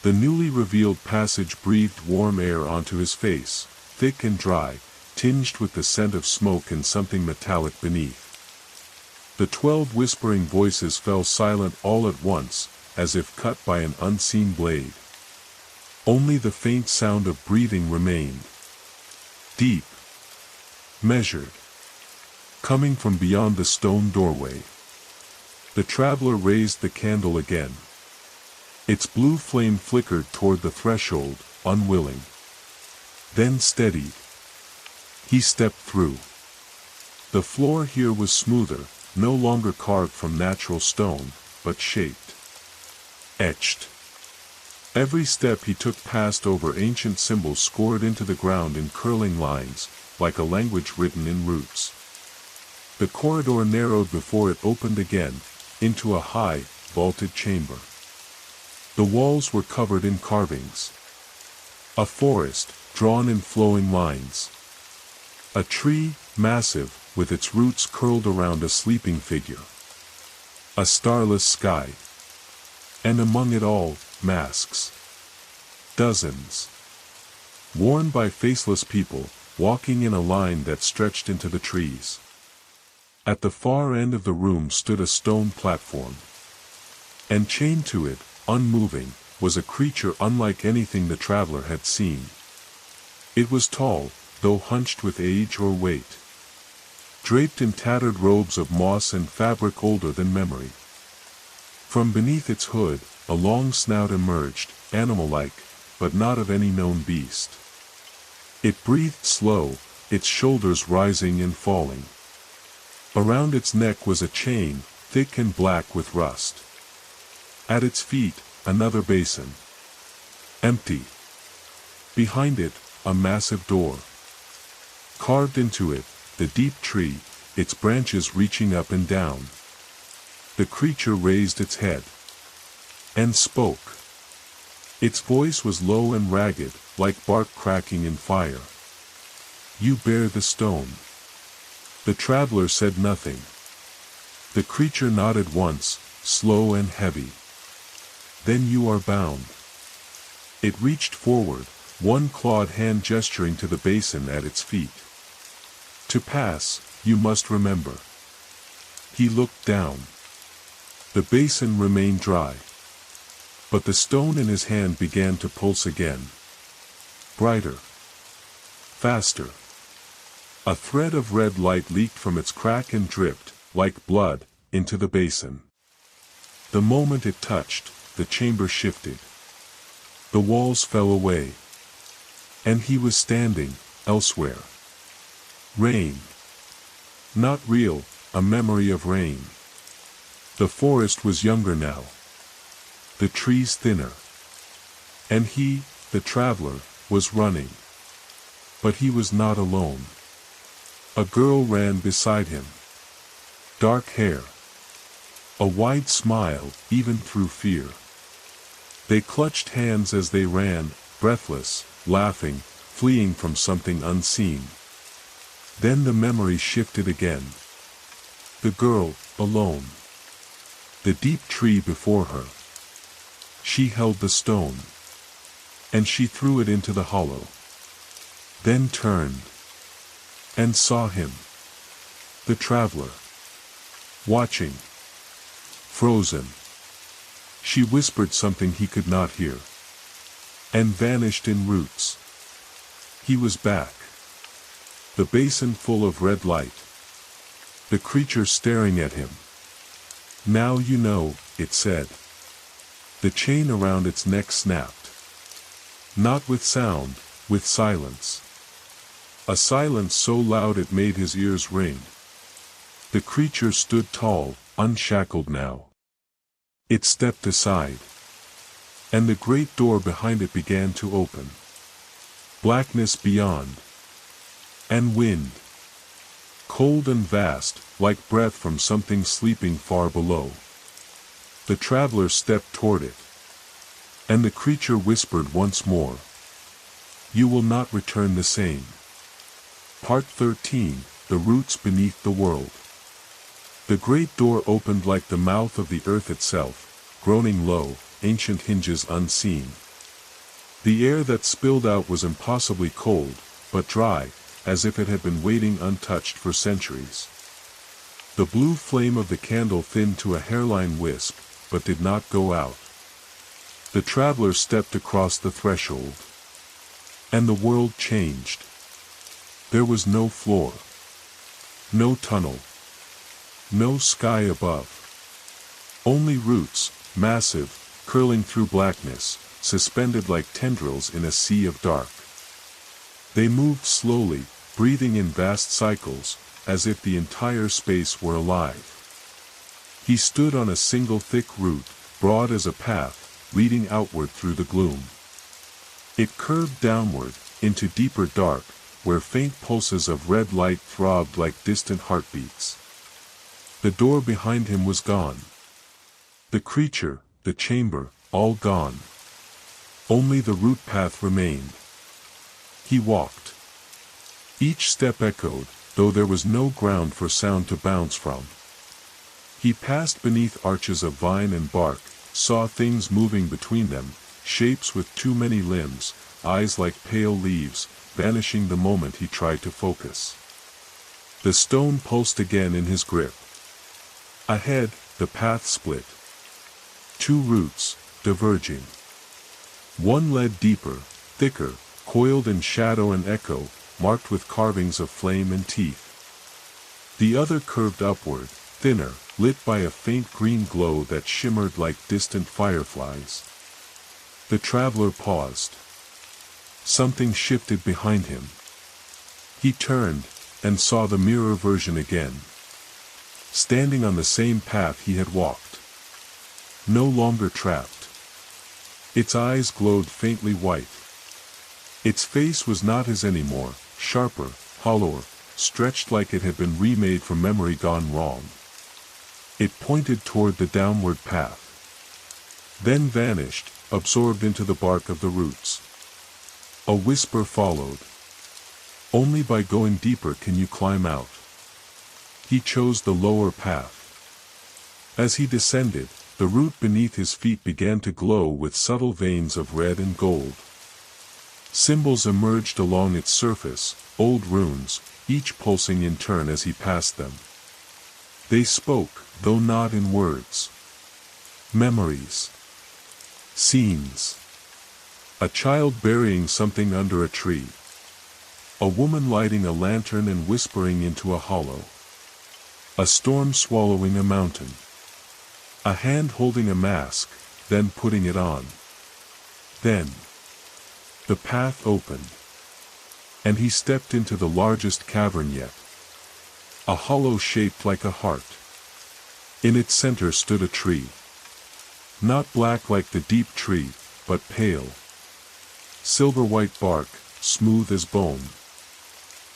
The newly revealed passage breathed warm air onto his face, thick and dry, tinged with the scent of smoke and something metallic beneath. The 12 whispering voices fell silent all at once, as if cut by an unseen blade. Only the faint sound of breathing remained. Deep. Measured. Coming from beyond the stone doorway. The traveler raised the candle again. Its blue flame flickered toward the threshold, unwilling. Then steadied. He stepped through. The floor here was smoother, no longer carved from natural stone, but shaped. Etched. Every step he took passed over ancient symbols scored into the ground in curling lines, like a language written in roots. The corridor narrowed before it opened again, into a high, vaulted chamber. The walls were covered in carvings. A forest, drawn in flowing lines. A tree, massive, with its roots curled around a sleeping figure. A starless sky. And among it all, masks. Dozens. Worn by faceless people, walking in a line that stretched into the trees. At the far end of the room stood a stone platform. And chained to it, unmoving, was a creature unlike anything the traveler had seen. It was tall, though hunched with age or weight. Draped in tattered robes of moss and fabric older than memory. From beneath its hood, a long snout emerged, animal-like, but not of any known beast. It breathed slow, its shoulders rising and falling. Around its neck was a chain, thick and black with rust. At its feet, another basin. Empty. Behind it, a massive door. Carved into it, the deep tree, its branches reaching up and down. The creature raised its head. And spoke. Its voice was low and ragged, like bark cracking in fire. "You bear the stone." The traveler said nothing. The creature nodded once, slow and heavy. "Then you are bound." It reached forward, one clawed hand gesturing to the basin at its feet. "To pass, you must remember." He looked down. The basin remained dry. But the stone in his hand began to pulse again. Brighter. Faster. A thread of red light leaked from its crack and dripped, like blood, into the basin. The moment it touched, the chamber shifted. The walls fell away. And he was standing, elsewhere. Rain. Not real, a memory of rain. The forest was younger now. The trees thinner. And he, the traveler, was running. But he was not alone. A girl ran beside him. Dark hair. A wide smile, even through fear. They clutched hands as they ran, breathless, laughing, fleeing from something unseen. Then the memory shifted again. The girl, alone. The deep tree before her. She held the stone. And she threw it into the hollow. Then turned. And saw him. The traveler. Watching. Frozen. She whispered something he could not hear. And vanished in roots. He was back. The basin full of red light. The creature staring at him. "Now you know," it said. The chain around its neck snapped. Not with sound, with silence. A silence so loud it made his ears ring. The creature stood tall, unshackled now. It stepped aside. And the great door behind it began to open. Blackness beyond. And wind. Cold and vast, like breath from something sleeping far below. The traveler stepped toward it. And the creature whispered once more. "You will not return the same." Part 13, The Roots Beneath the World. The great door opened like the mouth of the earth itself, groaning low, ancient hinges unseen. The air that spilled out was impossibly cold, but dry, as if it had been waiting untouched for centuries. The blue flame of the candle thinned to a hairline wisp, but did not go out. The traveler stepped across the threshold. And the world changed. There was no floor. No tunnel. No sky above. Only roots, massive, curling through blackness, suspended like tendrils in a sea of dark. They moved slowly, breathing in vast cycles, as if the entire space were alive. He stood on a single thick root, broad as a path, leading outward through the gloom. It curved downward, into deeper dark, where faint pulses of red light throbbed like distant heartbeats. The door behind him was gone. The creature, the chamber, all gone. Only the root path remained. He walked. Each step echoed, though there was no ground for sound to bounce from. He passed beneath arches of vine and bark, saw things moving between them, shapes with too many limbs, eyes like pale leaves, vanishing the moment he tried to focus. The stone pulsed again in his grip. Ahead, the path split. Two roots, diverging. One led deeper, thicker, coiled in shadow and echo, marked with carvings of flame and teeth. The other curved upward, thinner, lit by a faint green glow that shimmered like distant fireflies. The traveler paused. Something shifted behind him. He turned, and saw the mirror version again. Standing on the same path he had walked. No longer trapped. Its eyes glowed faintly white. Its face was not his anymore, sharper, hollower, stretched like it had been remade from memory gone wrong. It pointed toward the downward path. Then vanished, absorbed into the bark of the roots. A whisper followed. Only by going deeper can you climb out. He chose the lower path. As he descended, the root beneath his feet began to glow with subtle veins of red and gold. Symbols emerged along its surface, old runes, each pulsing in turn as he passed them. They spoke, though not in words. Memories. Scenes. A child burying something under a tree. A woman lighting a lantern and whispering into a hollow. A storm swallowing a mountain. A hand holding a mask, then putting it on. Then the path opened, and he stepped into the largest cavern yet. A hollow shaped like a heart. In its center stood a tree. Not black like the deep tree, but pale. Silver-white bark, smooth as bone.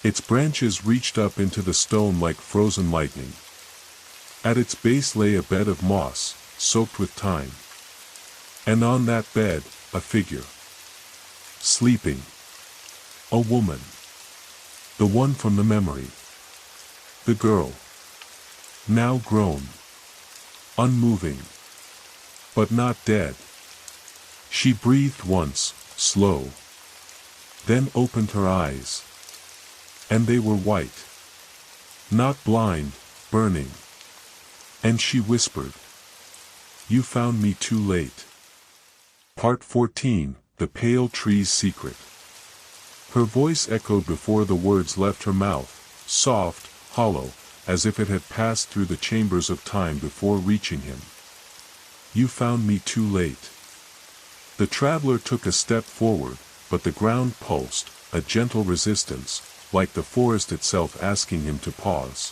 Its branches reached up into the stone like frozen lightning. At its base lay a bed of moss, soaked with time. And on that bed, a figure. Sleeping. A woman. The one from the memory. The girl. Now grown. Unmoving. But not dead. She breathed once, slow. Then opened her eyes. And they were white. Not blind, burning. And she whispered, "You found me too late." Part 14, The Pale Tree's Secret. Her voice echoed before the words left her mouth, soft, hollow, as if it had passed through the chambers of time before reaching him. "You found me too late." The traveler took a step forward, but the ground pulsed, a gentle resistance, like the forest itself asking him to pause.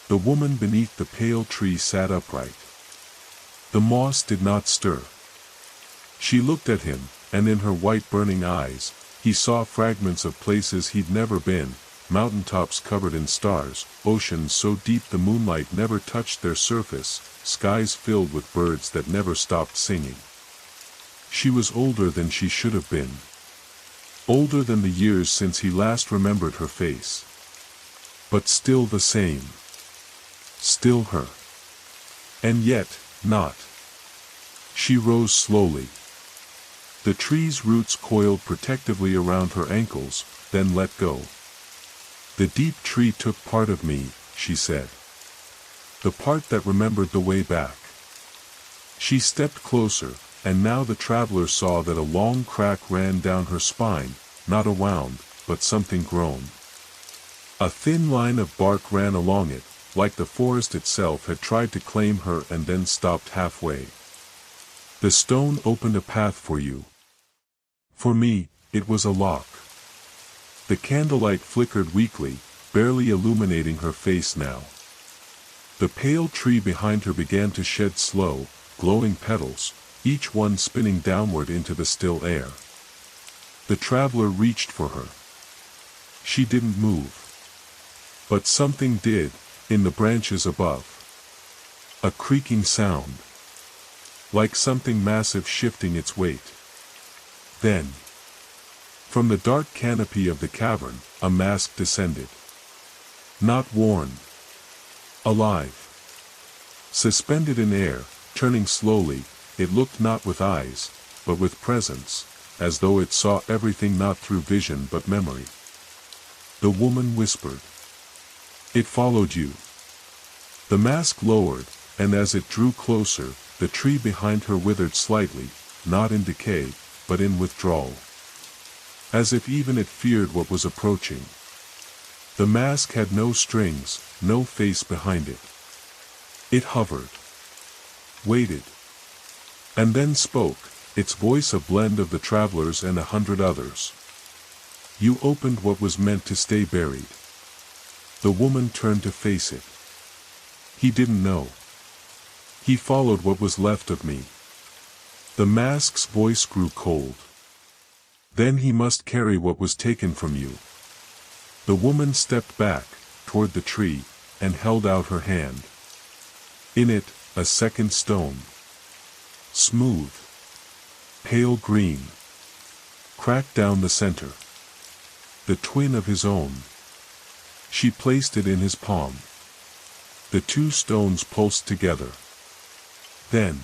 The woman beneath the pale tree sat upright. The moss did not stir. She looked at him, and in her white burning eyes, he saw fragments of places he'd never been, mountaintops covered in stars, oceans so deep the moonlight never touched their surface, skies filled with birds that never stopped singing. She was older than she should have been. Older than the years since he last remembered her face. But still the same. Still her. And yet, not. She rose slowly. The tree's roots coiled protectively around her ankles, then let go. "The deep tree took part of me," she said. "The part that remembered the way back." She stepped closer, and now the traveler saw that a long crack ran down her spine, not a wound, but something grown. A thin line of bark ran along it, like the forest itself had tried to claim her and then stopped halfway. "The stone opened a path for you. For me, it was a lock." The candlelight flickered weakly, barely illuminating her face now. The pale tree behind her began to shed slow, glowing petals, each one spinning downward into the still air. The traveler reached for her. She didn't move. But something did, in the branches above. A creaking sound. Like something massive shifting its weight. Then, from the dark canopy of the cavern, a mask descended. Not worn. Alive. Suspended in air, turning slowly, it looked not with eyes, but with presence, as though it saw everything not through vision but memory. The woman whispered. "It followed you." The mask lowered, and as it drew closer, the tree behind her withered slightly, not in decay, but in withdrawal. As if even it feared what was approaching. The mask had no strings, no face behind it. It hovered. Waited. And then spoke, its voice a blend of the travelers and 100 others. "You opened what was meant to stay buried." The woman turned to face it. He didn't know. He followed what was left of me. The mask's voice grew cold. Then he must carry what was taken from you. The woman stepped back, toward the tree, and held out her hand. In it, a second stone. Smooth. Pale green. Cracked down the center. The twin of his own. She placed it in his palm. The two stones pulsed together. Then,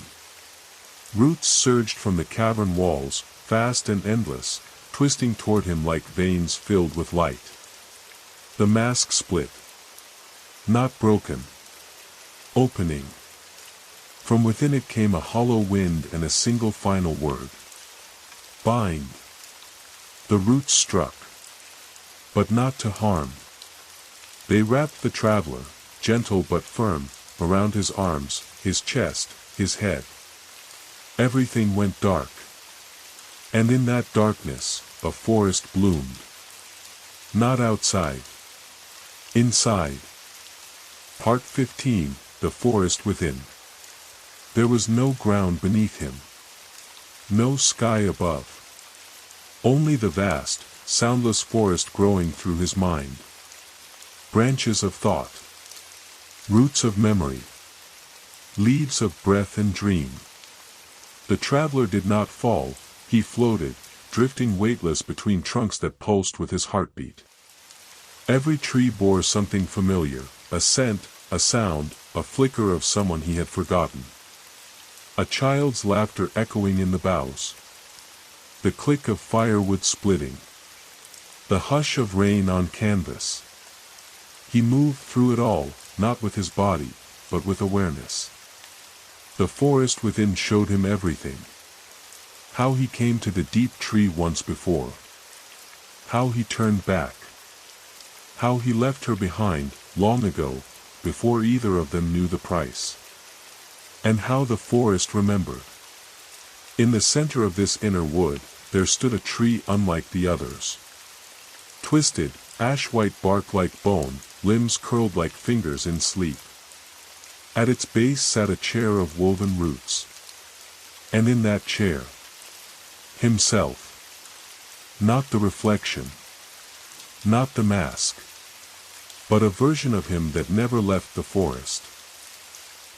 roots surged from the cavern walls, fast and endless, twisting toward him like veins filled with light. The mask split. Not broken. Opening. From within it came a hollow wind and a single final word. Bind. The roots struck. But not to harm. They wrapped the traveler, gentle but firm, around his arms, his chest, his head. Everything went dark. And in that darkness, a forest bloomed. Not outside. Inside. Part 15, The Forest Within. There was no ground beneath him. No sky above. Only the vast, soundless forest growing through his mind. Branches of thought. Roots of memory. Leaves of breath and dream. The traveler did not fall, he floated, drifting weightless between trunks that pulsed with his heartbeat. Every tree bore something familiar, a scent, a sound, a flicker of someone he had forgotten. A child's laughter echoing in the boughs. The click of firewood splitting. The hush of rain on canvas. He moved through it all, not with his body, but with awareness. The forest within showed him everything. How he came to the deep tree once before. How he turned back. How he left her behind, long ago, before either of them knew the price. And how the forest remembered. In the center of this inner wood, there stood a tree unlike the others. Twisted, ash-white bark like bone, limbs curled like fingers in sleep. At its base sat a chair of woven roots. And in that chair, himself. Not the reflection. Not the mask. But a version of him that never left the forest.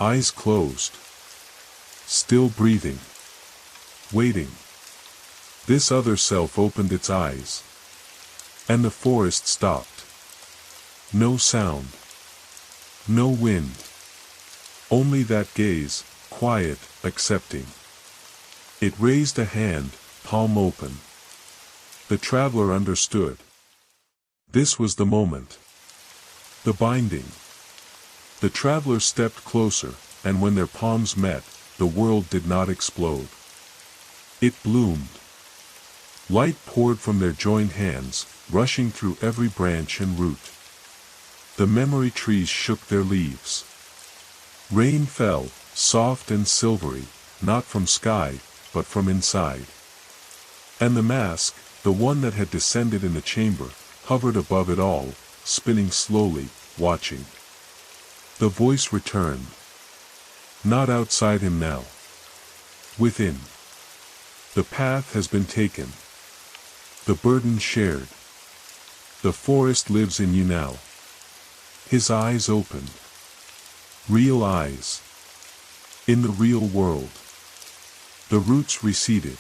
Eyes closed. Still breathing. Waiting. This other self opened its eyes. And the forest stopped. No sound. No wind. Only that gaze, quiet, accepting. It raised a hand, palm open. The traveler understood. This was the moment. The binding. The traveler stepped closer, and when their palms met, the world did not explode. It bloomed. Light poured from their joined hands, rushing through every branch and root. The memory trees shook their leaves. Rain fell, soft and silvery, not from sky, but from inside. And the mask, the one that had descended in the chamber, hovered above it all, spinning slowly, watching. The voice returned. Not outside him now. Within. The path has been taken. The burden shared. The forest lives in you now. His eyes opened. Real eyes. In the real world. The roots receded.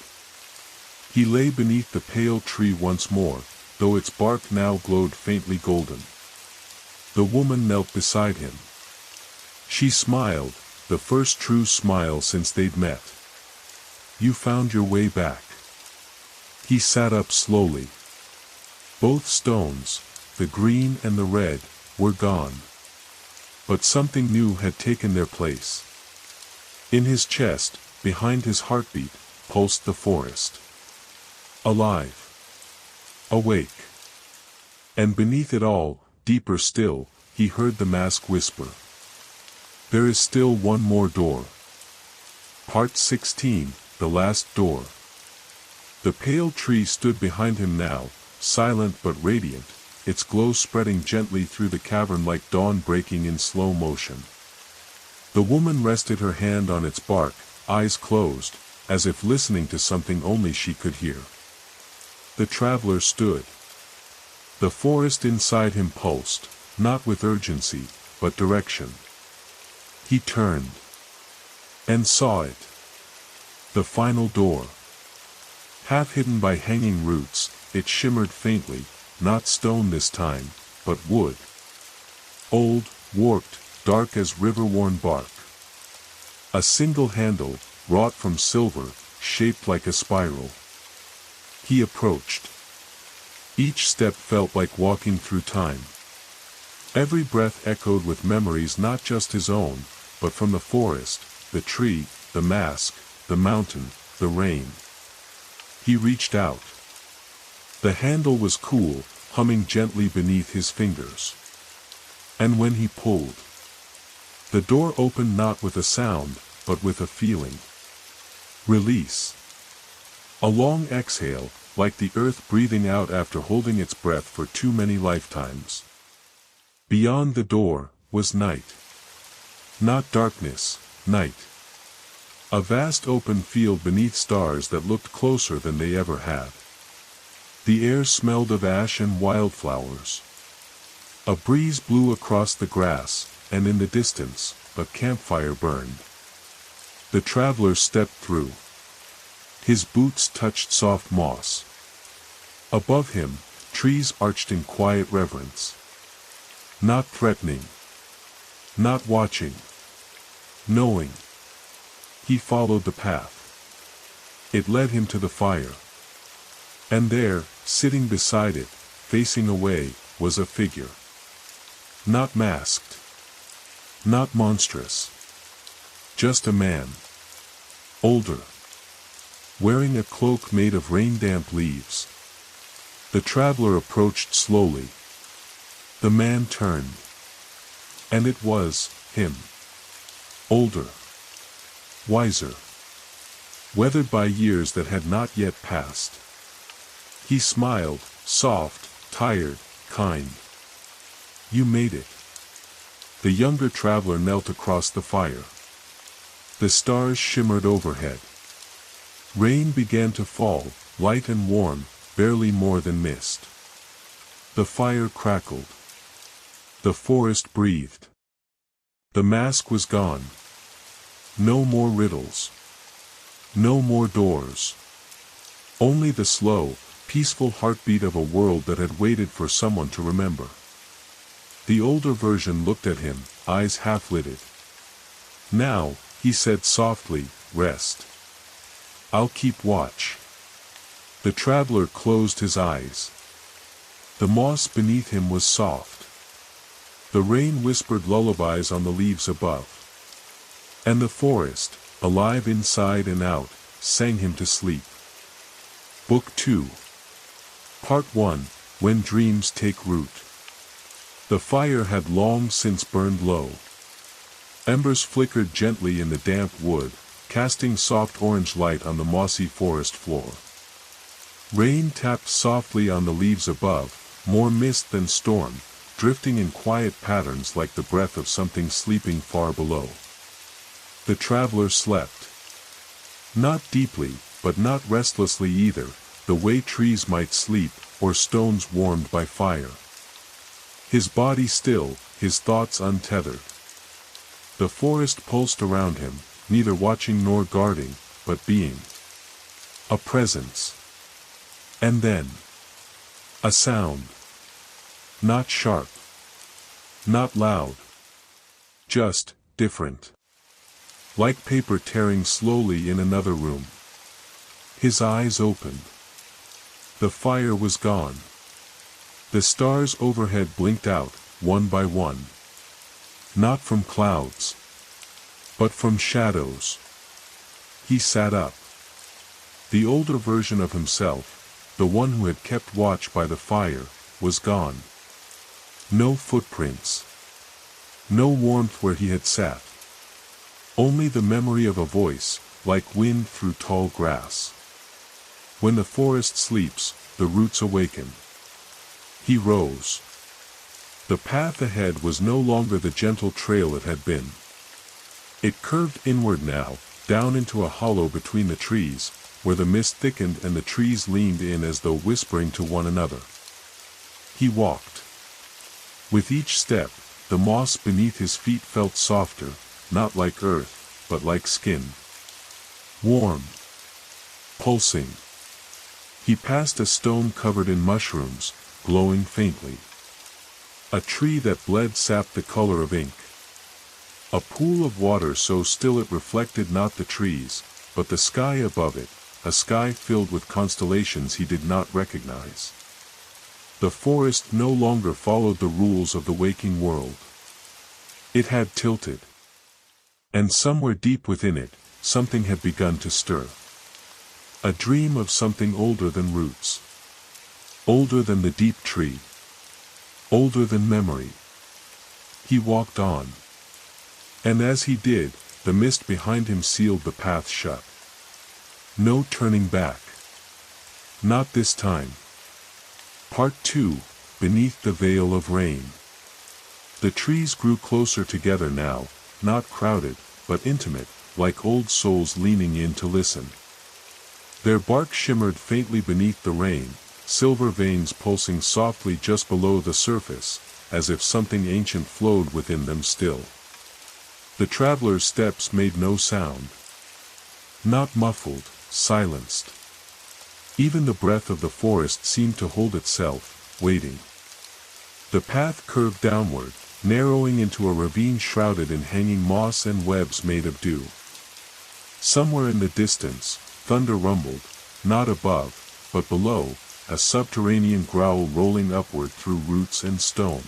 He lay beneath the pale tree once more, though its bark now glowed faintly golden. The woman knelt beside him. She smiled, the first true smile since they'd met. You found your way back. He sat up slowly. Both stones, the green and the red, were gone. But something new had taken their place. In his chest, behind his heartbeat, pulsed the forest. Alive. Awake. And beneath it all, deeper still, he heard the mask whisper. There is still one more door. Part 16, The Last Door. The pale tree stood behind him now, silent but radiant, its glow spreading gently through the cavern like dawn breaking in slow motion. The woman rested her hand on its bark, eyes closed, as if listening to something only she could hear. The traveler stood. The forest inside him pulsed, not with urgency, but direction. He turned. And saw it. The final door. Half hidden by hanging roots, it shimmered faintly, not stone this time, but wood. Old, warped, dark as river-worn bark. A single handle, wrought from silver, shaped like a spiral. He approached. Each step felt like walking through time. Every breath echoed with memories not just his own, but from the forest, the tree, the mask, the mountain, the rain. He reached out. The handle was cool, humming gently beneath his fingers. And when he pulled, the door opened not with a sound, but with a feeling. Release. A long exhale, like the earth breathing out after holding its breath for too many lifetimes. Beyond the door, was night. Not darkness, night. A vast open field beneath stars that looked closer than they ever had. The air smelled of ash and wildflowers. A breeze blew across the grass, and in the distance, a campfire burned. The traveler stepped through. His boots touched soft moss. Above him, trees arched in quiet reverence. Not threatening. Not watching. Knowing. He followed the path. It led him to the fire. And there, sitting beside it, facing away, was a figure. Not masked. Not monstrous. Just a man. Older. Wearing a cloak made of rain-damp leaves. The traveler approached slowly. The man turned. And it was him. Older. Wiser. Weathered by years that had not yet passed. He smiled, soft, tired, kind. You made it. The younger traveler knelt across the fire. The stars shimmered overhead. Rain began to fall, light and warm, barely more than mist. The fire crackled. The forest breathed. The mask was gone. No more riddles. No more doors. Only the slow, peaceful heartbeat of a world that had waited for someone to remember. The older version looked at him, eyes half-lidded. Now, he said softly, rest. I'll keep watch. The traveler closed his eyes. The moss beneath him was soft. The rain whispered lullabies on the leaves above. And the forest, alive inside and out, sang him to sleep. Book 2. Part 1, When Dreams Take Root. The fire had long since burned low. Embers flickered gently in the damp wood, casting soft orange light on the mossy forest floor. Rain tapped softly on the leaves above, more mist than storm, drifting in quiet patterns like the breath of something sleeping far below. The traveler slept. Not deeply, but not restlessly either, the way trees might sleep, or stones warmed by fire. His body still, his thoughts untethered. The forest pulsed around him, neither watching nor guarding, but being. A presence. And then. A sound. Not sharp. Not loud. Just, different. Like paper tearing slowly in another room. His eyes opened. The fire was gone. The stars overhead blinked out, one by one. Not from clouds, but from shadows. He sat up. The older version of himself, the one who had kept watch by the fire, was gone. No footprints. No warmth where he had sat. Only the memory of a voice, like wind through tall grass. When the forest sleeps, the roots awaken. He rose. The path ahead was no longer the gentle trail it had been. It curved inward now, down into a hollow between the trees, where the mist thickened and the trees leaned in as though whispering to one another. He walked. With each step, the moss beneath his feet felt softer, not like earth, but like skin. Warm. Pulsing. He passed a stone covered in mushrooms, glowing faintly. A tree that bled sap the color of ink. A pool of water so still it reflected not the trees, but the sky above it, a sky filled with constellations he did not recognize. The forest no longer followed the rules of the waking world. It had tilted. And somewhere deep within it, something had begun to stir. A dream of something older than roots. Older than the deep tree. Older than memory. He walked on. And as he did, the mist behind him sealed the path shut. No turning back. Not this time. Part 2, Beneath the Veil of Rain. The trees grew closer together now, not crowded, but intimate, like old souls leaning in to listen. Their bark shimmered faintly beneath the rain, silver veins pulsing softly just below the surface, as if something ancient flowed within them still. The traveler's steps made no sound. Not muffled, silenced. Even the breath of the forest seemed to hold itself, waiting. The path curved downward, narrowing into a ravine shrouded in hanging moss and webs made of dew. Somewhere in the distance, thunder rumbled, not above, but below, a subterranean growl rolling upward through roots and stone.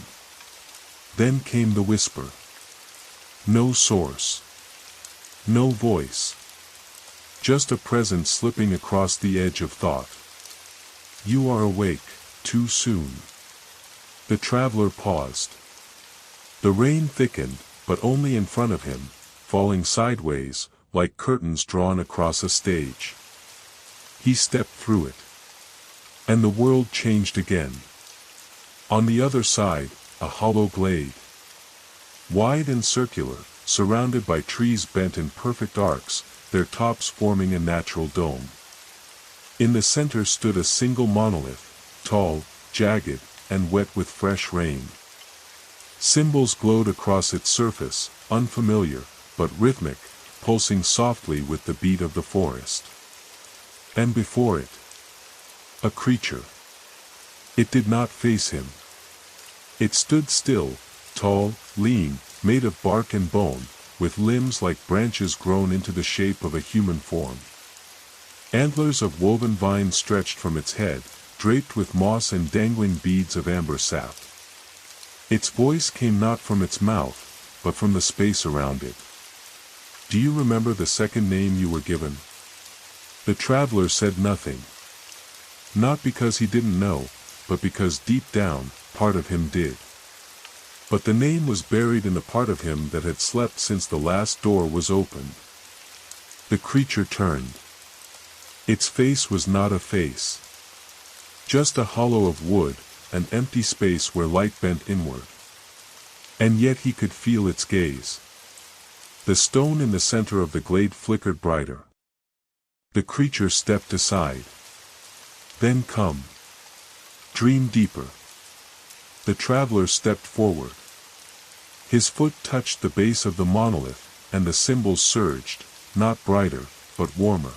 Then came the whisper. No source. No voice. Just a presence slipping across the edge of thought. You are awake, too soon. The traveler paused. The rain thickened, but only in front of him, falling sideways, like curtains drawn across a stage. He stepped through it. And the world changed again. On the other side, a hollow glade. Wide and circular, surrounded by trees bent in perfect arcs, their tops forming a natural dome. In the center stood a single monolith, tall, jagged, and wet with fresh rain. Symbols glowed across its surface, unfamiliar, but rhythmic, pulsing softly with the beat of the forest. And before it, a creature. It did not face him. It stood still, tall, lean, made of bark and bone, with limbs like branches grown into the shape of a human form. Antlers of woven vine stretched from its head, draped with moss and dangling beads of amber sap. Its voice came not from its mouth, but from the space around it. Do you remember the second name you were given? The traveler said nothing. Not because he didn't know, but because deep down, part of him did. But the name was buried in a part of him that had slept since the last door was opened. The creature turned. Its face was not a face. Just a hollow of wood, an empty space where light bent inward. And yet he could feel its gaze. The stone in the center of the glade flickered brighter. The creature stepped aside. Then come. Dream deeper. The traveler stepped forward. His foot touched the base of the monolith, and the symbols surged, not brighter, but warmer.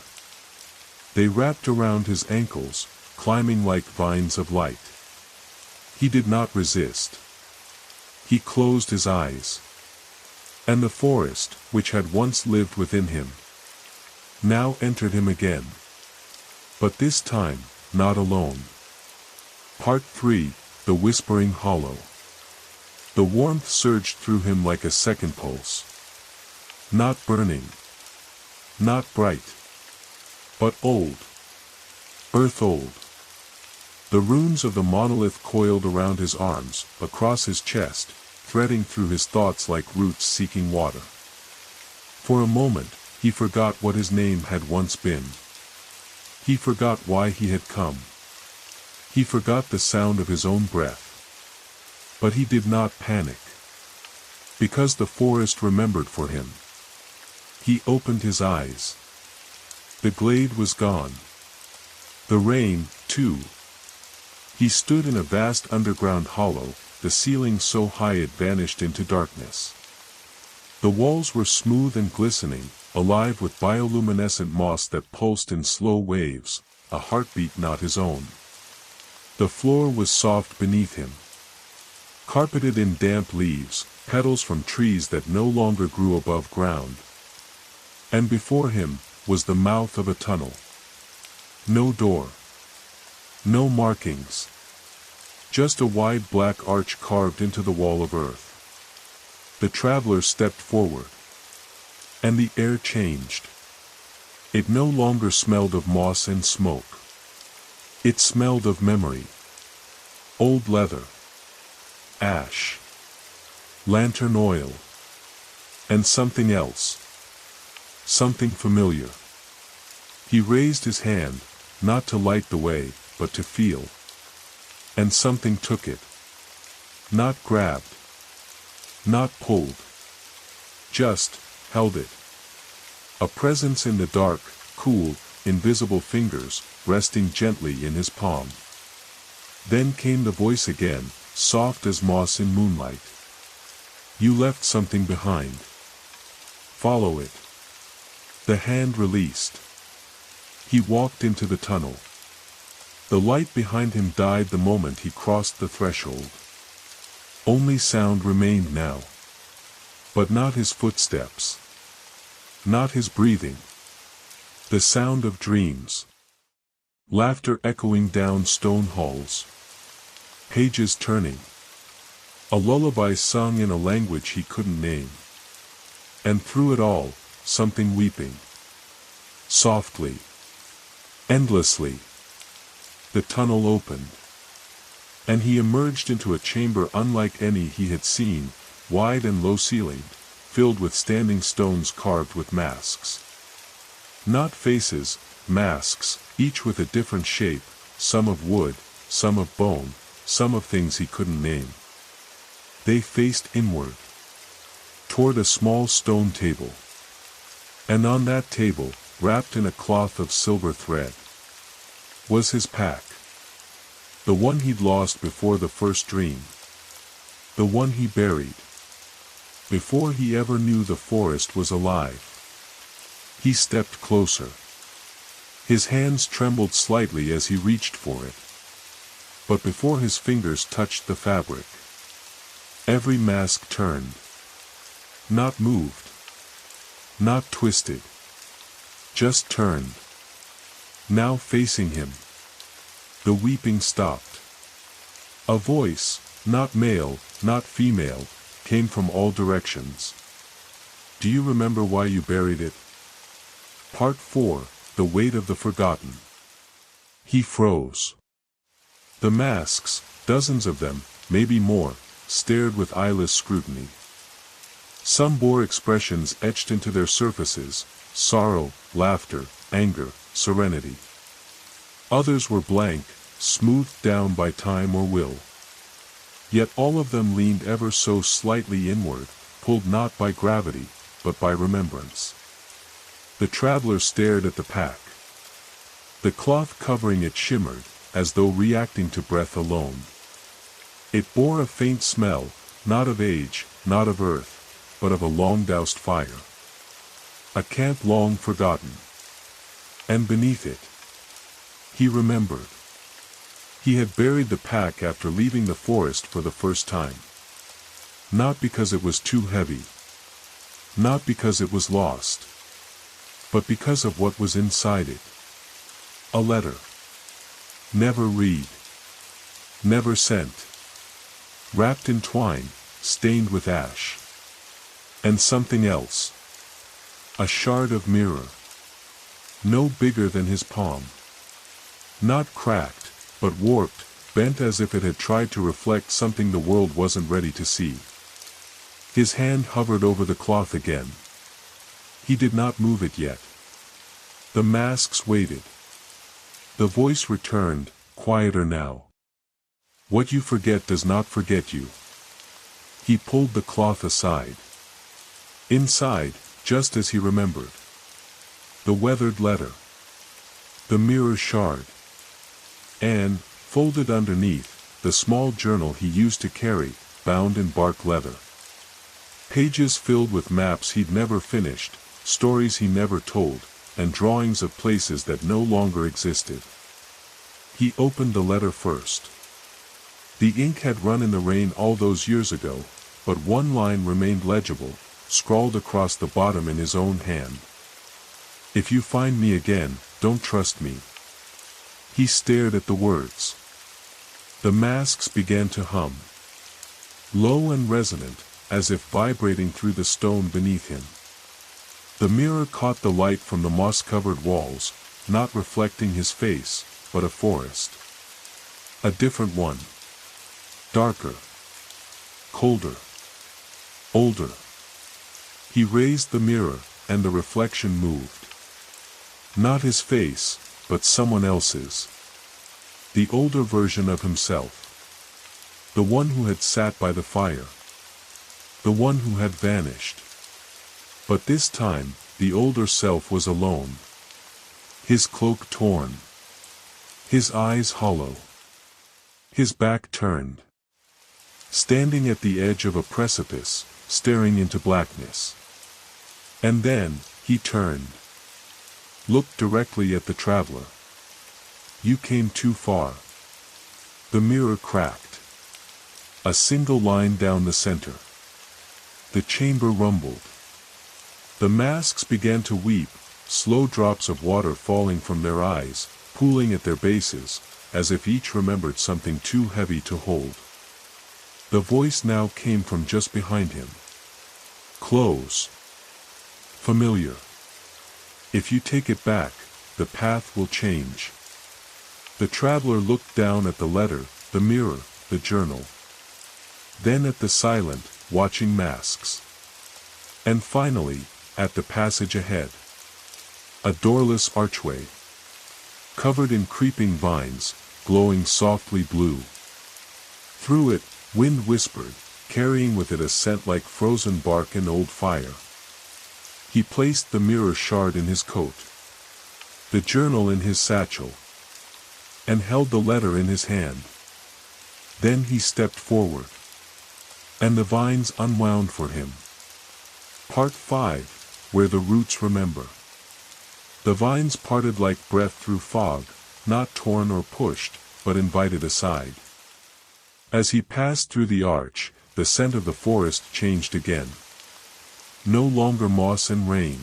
They wrapped around his ankles, climbing like vines of light. He did not resist. He closed his eyes. And the forest, which had once lived within him, now entered him again. But this time, not alone. Part 3, The Whispering Hollow. The warmth surged through him like a second pulse. Not burning. Not bright. But old. Earth-old. The runes of the monolith coiled around his arms, across his chest, threading through his thoughts like roots seeking water. For a moment, he forgot what his name had once been. He forgot why he had come. He forgot the sound of his own breath. But he did not panic. Because the forest remembered for him. He opened his eyes. The glade was gone. The rain, too. He stood in a vast underground hollow, the ceiling so high it vanished into darkness. The walls were smooth and glistening, alive with bioluminescent moss that pulsed in slow waves, a heartbeat not his own. The floor was soft beneath him. Carpeted in damp leaves, petals from trees that no longer grew above ground. And before him was the mouth of a tunnel. No door. No markings. Just a wide black arch carved into the wall of earth. The traveler stepped forward. And the air changed. It no longer smelled of moss and smoke. It smelled of memory. Old leather. Ash. Lantern oil. And something else. Something familiar. He raised his hand, not to light the way, but to feel. And something took it. Not grabbed. Not pulled. Just held it. A presence in the dark, cool, invisible fingers, resting gently in his palm. Then came the voice again, soft as moss in moonlight. You left something behind. Follow it. The hand released. He walked into the tunnel. The light behind him died the moment he crossed the threshold. Only sound remained now. But not his footsteps. Not his breathing. The sound of dreams. Laughter echoing down stone halls. Pages turning. A lullaby sung in a language he couldn't name. And through it all, something weeping. Softly. Endlessly. The tunnel opened. And he emerged into a chamber unlike any he had seen, wide and low-ceilinged, filled with standing stones carved with masks. Not faces, masks, each with a different shape, some of wood, some of bone, some of things he couldn't name. They faced inward. Toward a small stone table. And on that table, wrapped in a cloth of silver thread, was his pack. The one he'd lost before the first dream. The one he buried. Before he ever knew the forest was alive. He stepped closer. His hands trembled slightly as he reached for it. But before his fingers touched the fabric, every mask turned. Not moved. Not twisted. Just turned. Now facing him. The weeping stopped. A voice, not male, not female, came from all directions. Do you remember why you buried it? Part 4, The Weight of the Forgotten. He froze. The masks, dozens of them, maybe more, stared with eyeless scrutiny. Some bore expressions etched into their surfaces, sorrow, laughter, anger, serenity. Others were blank, smoothed down by time or will. Yet all of them leaned ever so slightly inward, pulled not by gravity, but by remembrance. The traveler stared at the pack. The cloth covering it shimmered, as though reacting to breath alone. It bore a faint smell, not of age, not of earth, but of a long-doused fire. A camp long forgotten. And beneath it, he remembered. He had buried the pack after leaving the forest for the first time. Not because it was too heavy. Not because it was lost. But because of what was inside it. A letter. Never read. Never sent. Wrapped in twine, stained with ash. And something else. A shard of mirror. No bigger than his palm. Not cracked, but warped, bent as if it had tried to reflect something the world wasn't ready to see. His hand hovered over the cloth again. He did not move it yet. The masks waited. The voice returned, quieter now. What you forget does not forget you. He pulled the cloth aside. Inside, just as he remembered. The weathered letter. The mirror shard. And, folded underneath, the small journal he used to carry, bound in bark leather. Pages filled with maps he'd never finished, stories he never told, and drawings of places that no longer existed. He opened the letter first. The ink had run in the rain all those years ago, but one line remained legible, scrawled across the bottom in his own hand. If you find me again, don't trust me. He stared at the words. The masks began to hum. Low and resonant, as if vibrating through the stone beneath him. The mirror caught the light from the moss-covered walls, not reflecting his face, but a forest. A different one. Darker. Colder. Older. He raised the mirror, and the reflection moved. Not his face, but someone else's. The older version of himself. The one who had sat by the fire. The one who had vanished. But this time, the older self was alone. His cloak torn. His eyes hollow. His back turned. Standing at the edge of a precipice, staring into blackness. And then, he turned. Looked directly at the traveler. You came too far. The mirror cracked. A single line down the center. The chamber rumbled. The masks began to weep, slow drops of water falling from their eyes, pooling at their bases, as if each remembered something too heavy to hold. The voice now came from just behind him. Close. Familiar. If you take it back, the path will change. The traveler looked down at the letter, the mirror, the journal. Then at the silent, watching masks. And finally, at the passage ahead. A doorless archway. Covered in creeping vines, glowing softly blue. Through it, wind whispered, carrying with it a scent like frozen bark and old fire. He placed the mirror shard in his coat. The journal in his satchel. And held the letter in his hand. Then he stepped forward. And the vines unwound for him. Part 5, where the roots remember. The vines parted like breath through fog, not torn or pushed, but invited aside. As he passed through the arch, the scent of the forest changed again. No longer moss and rain.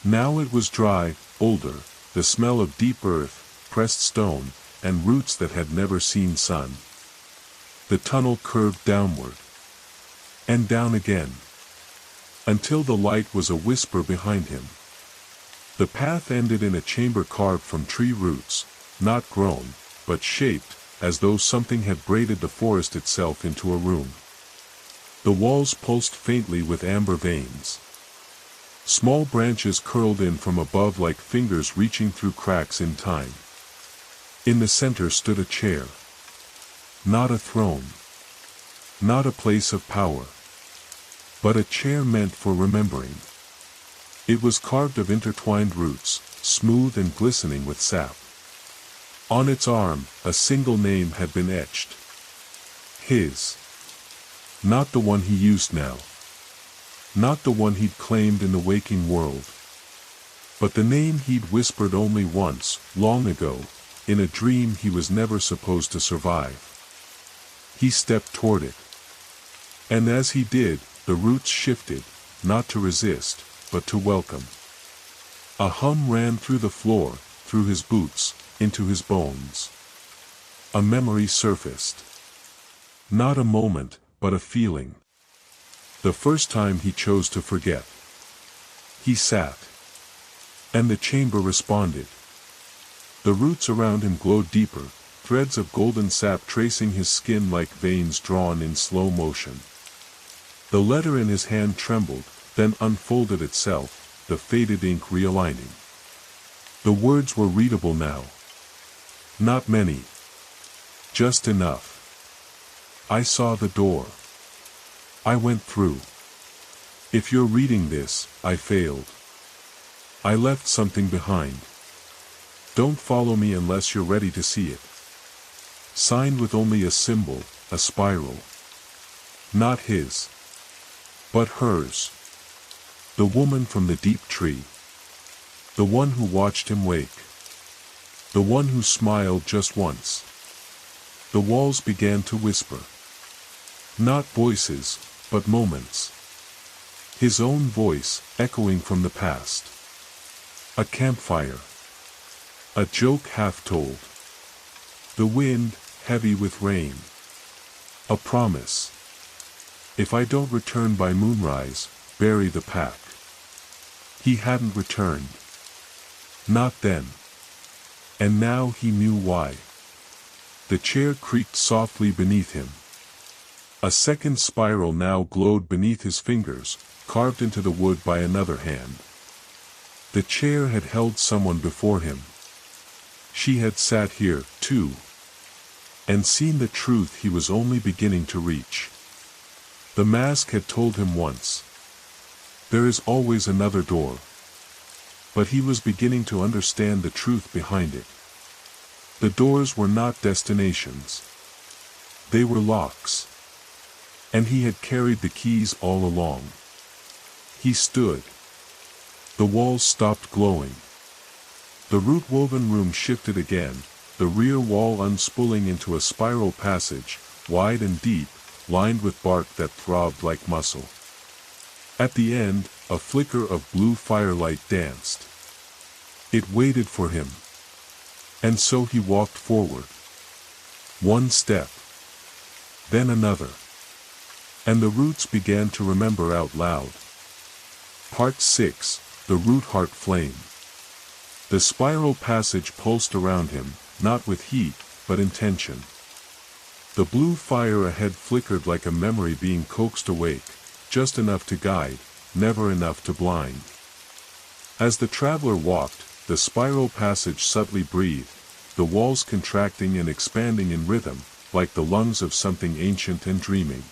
Now it was dry, older, the smell of deep earth, pressed stone, and roots that had never seen sun. The tunnel curved downward. And down again. Until the light was a whisper behind him. The path ended in a chamber carved from tree roots, not grown, but shaped, as though something had braided the forest itself into a room. The walls pulsed faintly with amber veins. Small branches curled in from above like fingers reaching through cracks in time. In the center stood a chair. Not a throne. Not a place of power. But a chair meant for remembering. It was carved of intertwined roots, smooth and glistening with sap. On its arm, a single name had been etched. His. Not the one he used now. Not the one he'd claimed in the waking world. But the name he'd whispered only once, long ago, in a dream he was never supposed to survive. He stepped toward it. And as he did, the roots shifted, not to resist, but to welcome. A hum ran through the floor, through his boots, into his bones. A memory surfaced. Not a moment, but a feeling. The first time he chose to forget. He sat. And the chamber responded. The roots around him glowed deeper, threads of golden sap tracing his skin like veins drawn in slow motion. The letter in his hand trembled, then unfolded itself, the faded ink realigning. The words were readable now. Not many. Just enough. I saw the door. I went through. If you're reading this, I failed. I left something behind. Don't follow me unless you're ready to see it. Signed with only a symbol, a spiral. Not his. But hers. The woman from the deep tree. The one who watched him wake. The one who smiled just once. The walls began to whisper. Not voices, but moments. His own voice, echoing from the past. A campfire. A joke half told. The wind, heavy with rain. A promise. If I don't return by moonrise, bury the pack. He hadn't returned. Not then. And now he knew why. The chair creaked softly beneath him. A second spiral now glowed beneath his fingers, carved into the wood by another hand. The chair had held someone before him. She had sat here, too. And seen the truth he was only beginning to reach. The mask had told him once. There is always another door. But he was beginning to understand the truth behind it. The doors were not destinations. They were locks. And he had carried the keys all along. He stood. The walls stopped glowing. The root-woven room shifted again, the rear wall unspooling into a spiral passage, wide and deep, lined with bark that throbbed like muscle. At the end, a flicker of blue firelight danced. It waited for him. And so he walked forward. One step. Then another. And the roots began to remember out loud. Part 6, The Root Heart Flame. The spiral passage pulsed around him, not with heat, but intention. The blue fire ahead flickered like a memory being coaxed awake, just enough to guide, never enough to blind. As the traveler walked, the spiral passage subtly breathed, the walls contracting and expanding in rhythm, like the lungs of something ancient and dreaming.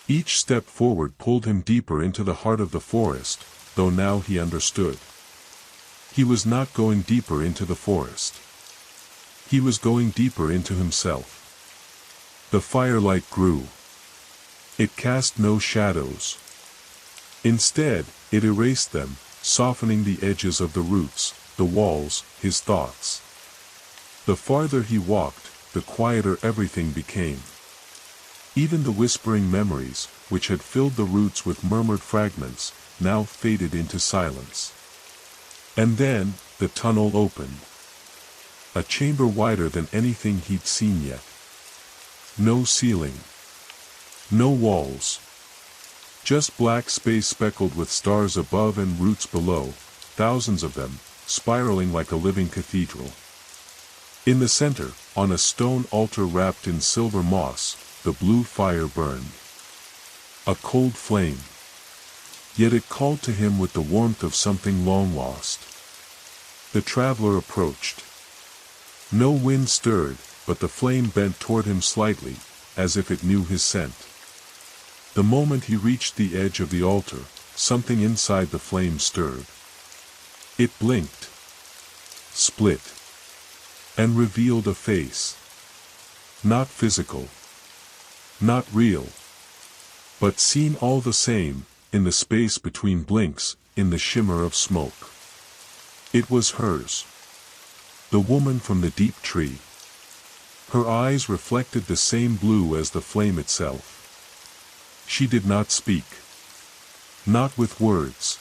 Each step forward pulled him deeper into the heart of the forest, though now he understood. He was not going deeper into the forest. He was going deeper into himself. The firelight grew. It cast no shadows. Instead, it erased them, softening the edges of the roots, the walls, his thoughts. The farther he walked, the quieter everything became. Even the whispering memories, which had filled the roots with murmured fragments, now faded into silence. And then, the tunnel opened. A chamber wider than anything he'd seen yet. No ceiling. No walls. Just black space speckled with stars above and roots below, thousands of them, spiraling like a living cathedral. In the center, on a stone altar wrapped in silver moss, the blue fire burned. A cold flame. Yet it called to him with the warmth of something long lost. The traveler approached. No wind stirred, but the flame bent toward him slightly, as if it knew his scent. The moment he reached the edge of the altar, something inside the flame stirred. It blinked. split, and revealed a face. Not physical, not real, but seen all the same, in the space between blinks, in the shimmer of smoke. It was hers. The woman from the deep tree. Her eyes reflected the same blue as the flame itself. She did not speak. Not with words.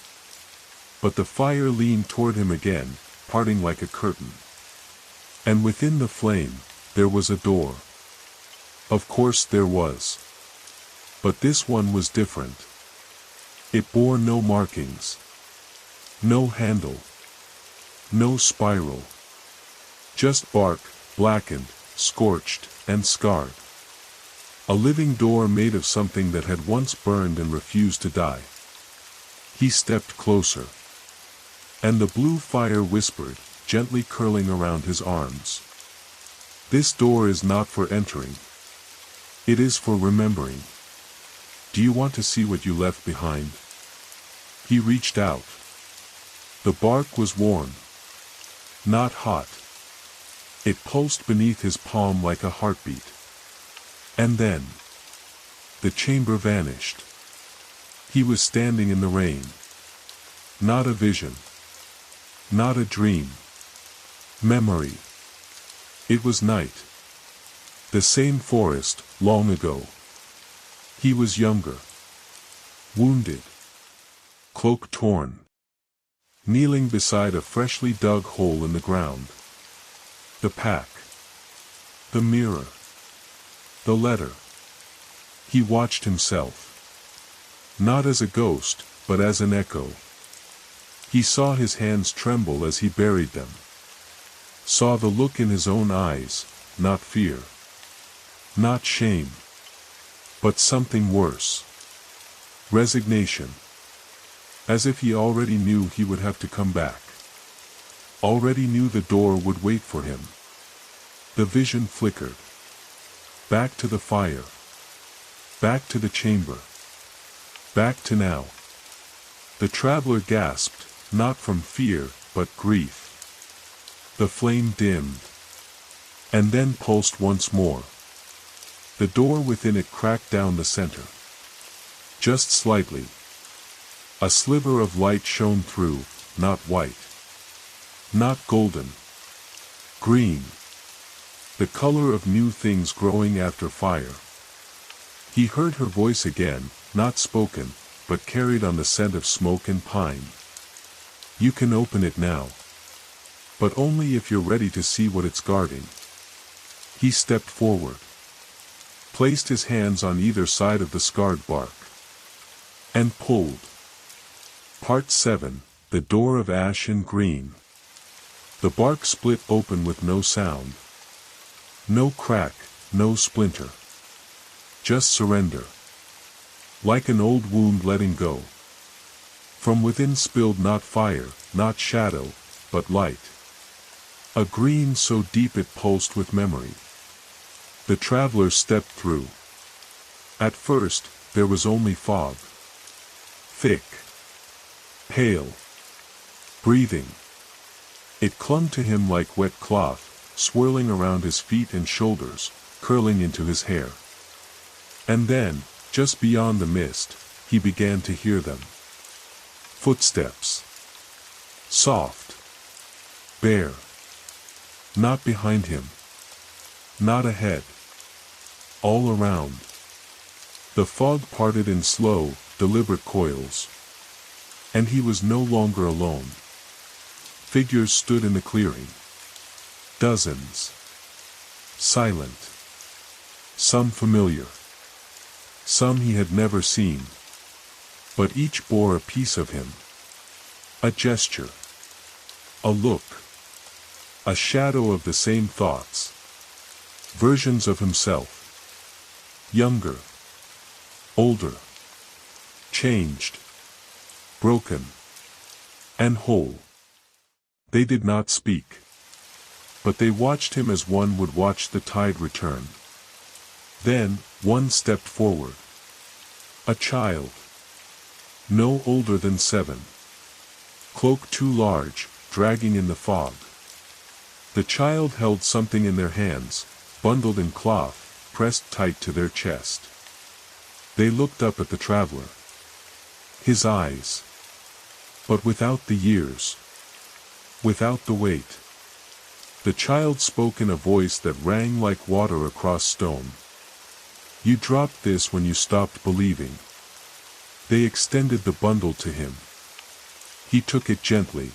But the fire leaned toward him again, parting like a curtain. And within the flame, there was a door. Of course there was. But this one was different. It bore no markings. No handle. No spiral. Just bark, blackened, scorched, and scarred. A living door made of something that had once burned and refused to die. He stepped closer. And the blue fire whispered, gently curling around his arms. This door is not for entering. It is for remembering. Do you want to see what you left behind? He reached out. The bark was warm. Not hot. It pulsed beneath his palm like a heartbeat. And then, the chamber vanished. He was standing in the rain. Not a vision. Not a dream. Memory. It was night. The same forest, long ago. He was younger. Wounded. Cloak torn. Kneeling beside a freshly dug hole in the ground. The pack. The mirror. The letter. He watched himself. Not as a ghost, but as an echo. He saw his hands tremble as he buried them. Saw the look in his own eyes, not fear. Not shame. But something worse. Resignation. As if he already knew he would have to come back. Already knew the door would wait for him. The vision flickered. Back to the fire. Back to the chamber. Back to now. The traveler gasped, not from fear, but grief. The flame dimmed. And then pulsed once more. The door within it cracked down the center. Just slightly. A sliver of light shone through, not white. Not golden. Green. The color of new things growing after fire. He heard her voice again, not spoken, but carried on the scent of smoke and pine. You can open it now. But only if you're ready to see what it's guarding. He stepped forward. Placed his hands on either side of the scarred bark. And pulled. Part 7, The Door of Ash and Green. The bark split open with no sound. No crack, no splinter. Just surrender. Like an old wound letting go. From within spilled not fire, not shadow, but light. A green so deep it pulsed with memory. The traveler stepped through. At first, there was only fog. Thick. Pale. Breathing. It clung to him like wet cloth, swirling around his feet and shoulders, curling into his hair. And then, just beyond the mist, he began to hear them. Footsteps. Soft. Bare. Not behind him. Not ahead. All around. The fog parted in slow, deliberate coils. And he was no longer alone. Figures stood in the clearing. Dozens. Silent. Some familiar. Some he had never seen. But each bore a piece of him. A gesture. A look. A shadow of the same thoughts. Versions of himself. Younger. Older. Changed. Broken. And whole. They did not speak. But they watched him as one would watch the tide return. Then, one stepped forward. A child. No older than 7. Cloak too large, dragging in the fog. The child held something in their hands, bundled in cloth, pressed tight to their chest. They looked up at the traveler. His eyes. But without the years. Without the weight. The child spoke in a voice that rang like water across stone. You dropped this when you stopped believing. They extended the bundle to him. He took it gently.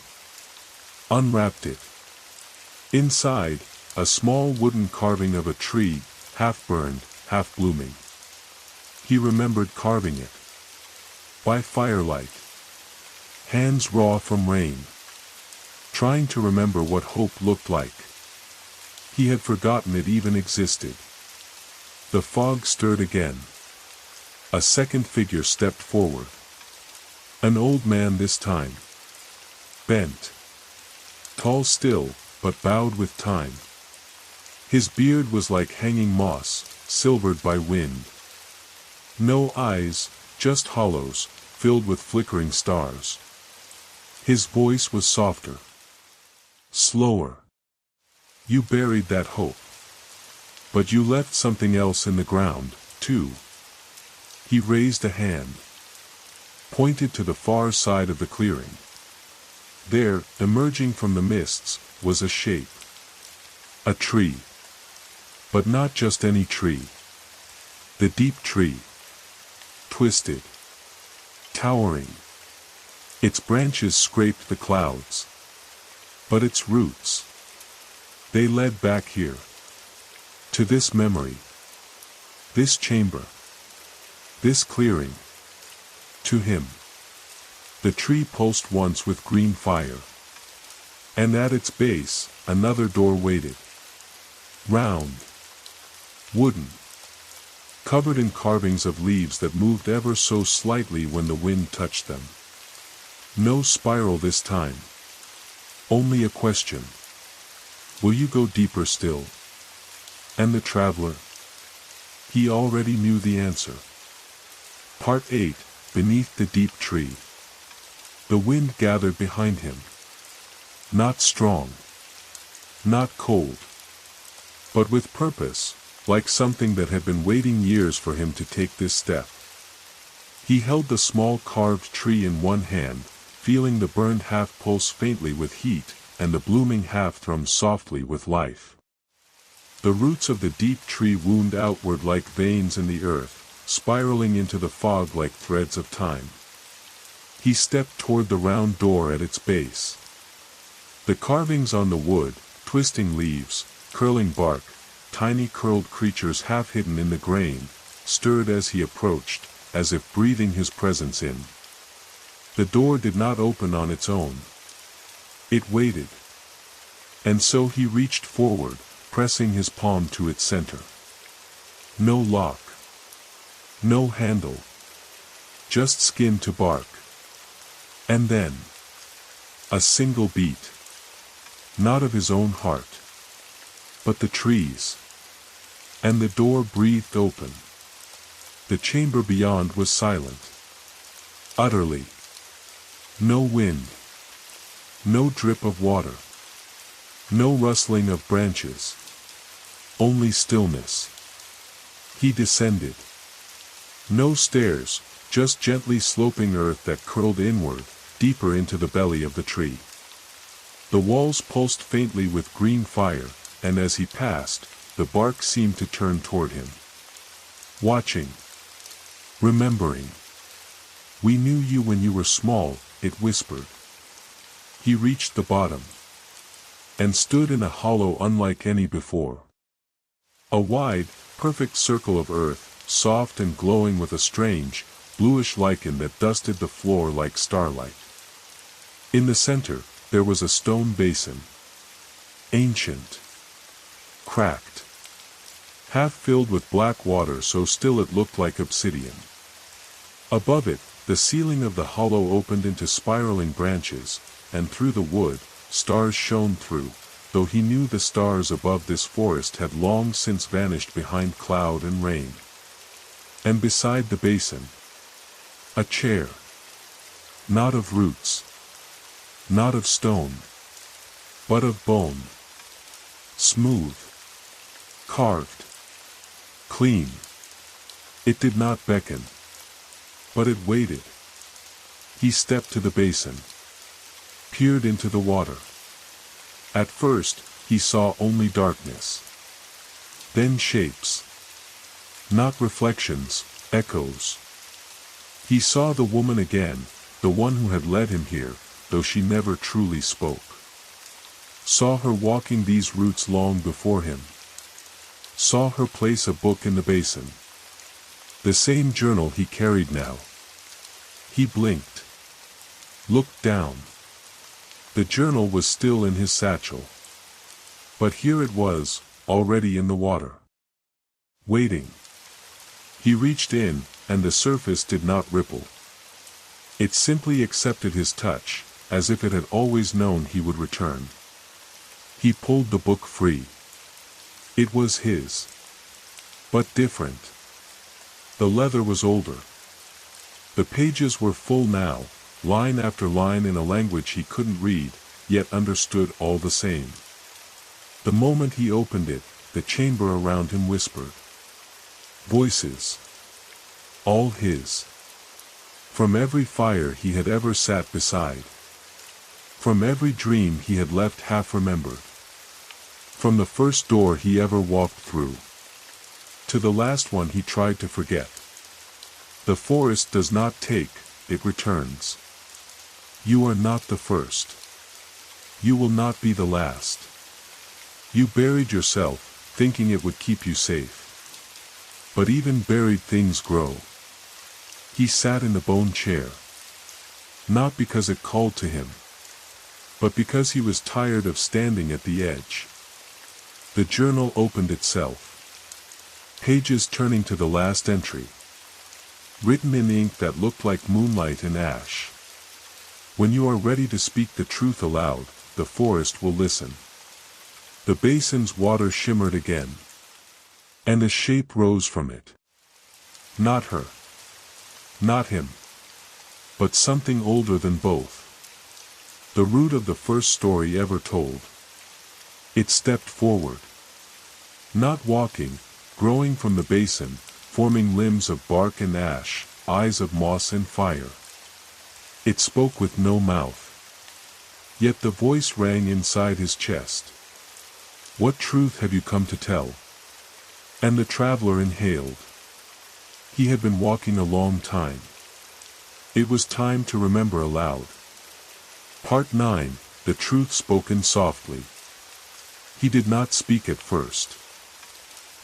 Unwrapped it. Inside, a small wooden carving of a tree, half burned, half blooming. He remembered carving it. By firelight. Hands raw from rain. Trying to remember what hope looked like. He had forgotten it even existed. The fog stirred again. A second figure stepped forward. An old man this time. Bent. Tall still, but bowed with time. His beard was like hanging moss, silvered by wind. No eyes, just hollows, filled with flickering stars. His voice was softer. Slower. You buried that hope. But you left something else in the ground, too. He raised a hand. Pointed to the far side of the clearing. There, emerging from the mists, was a shape. A tree. But not just any tree. The deep tree. Twisted. Towering. Its branches scraped the clouds. But its roots. They led back here. To this memory. This chamber. This clearing. To him. The tree pulsed once with green fire. And at its base, another door waited. Round. Wooden. Covered in carvings of leaves that moved ever so slightly when the wind touched them. No spiral this time. Only a question. Will you go deeper still? And the traveler? He already knew the answer. Part 8, Beneath the Deep Tree. The wind gathered behind him. Not strong. Not cold. But with purpose, like something that had been waiting years for him to take this step. He held the small carved tree in one hand, feeling the burned half pulse faintly with heat, and the blooming half thrum softly with life. The roots of the deep tree wound outward like veins in the earth, spiraling into the fog like threads of time. He stepped toward the round door at its base. The carvings on the wood, twisting leaves, curling bark, tiny curled creatures half hidden in the grain, stirred as he approached, as if breathing his presence in. The door did not open on its own. It waited. And so he reached forward, pressing his palm to its center. No lock. No handle. Just skin to bark. And then, a single beat. Not of his own heart, but the trees. And the door breathed open. The chamber beyond was silent. Utterly. No wind. No drip of water. No rustling of branches. Only stillness. He descended. No stairs, just gently sloping earth that curled inward, deeper into the belly of the tree. The walls pulsed faintly with green fire, and as he passed, the bark seemed to turn toward him. Watching. Remembering. We knew you when you were small, it whispered. He reached the bottom. And stood in a hollow unlike any before. A wide, perfect circle of earth, soft and glowing with a strange, bluish lichen that dusted the floor like starlight. In the center, there was a stone basin. Ancient. Cracked. Half filled with black water so still it looked like obsidian. Above it, the ceiling of the hollow opened into spiraling branches, and through the wood, stars shone through, though he knew the stars above this forest had long since vanished behind cloud and rain. And beside the basin, a chair. Not of roots. Not of stone. But of bone. Smooth. Carved. Clean. It did not beckon. But it waited. He stepped to the basin. Peered into the water. At first, he saw only darkness. Then shapes. Not reflections, echoes. He saw the woman again, the one who had led him here, though she never truly spoke. Saw her walking these routes long before him. Saw her place a book in the basin. The same journal he carried now. He blinked. Looked down. The journal was still in his satchel. But here it was, already in the water. Waiting. He reached in, and the surface did not ripple. It simply accepted his touch, as if it had always known he would return. He pulled the book free. It was his. But different. The leather was older. The pages were full now, line after line in a language he couldn't read, yet understood all the same. The moment he opened it, the chamber around him whispered. Voices. All his. From every fire he had ever sat beside. From every dream he had left half remembered. From the first door he ever walked through. To the last one he tried to forget. The forest does not take, it returns. You are not the first. You will not be the last. You buried yourself, thinking it would keep you safe. But even buried things grow. He sat in the bone chair. Not because it called to him, but because he was tired of standing at the edge. The journal opened itself. Pages turning to the last entry. Written in ink that looked like moonlight and ash. When you are ready to speak the truth aloud, the forest will listen. The basin's water shimmered again. And a shape rose from it. Not her. Not him. But something older than both. The root of the first story ever told. It stepped forward. Not walking, growing from the basin, forming limbs of bark and ash, eyes of moss and fire. It spoke with no mouth. Yet the voice rang inside his chest. What truth have you come to tell? And the traveler inhaled. He had been walking a long time. It was time to remember aloud. Part 9, the truth spoken softly. He did not speak at first.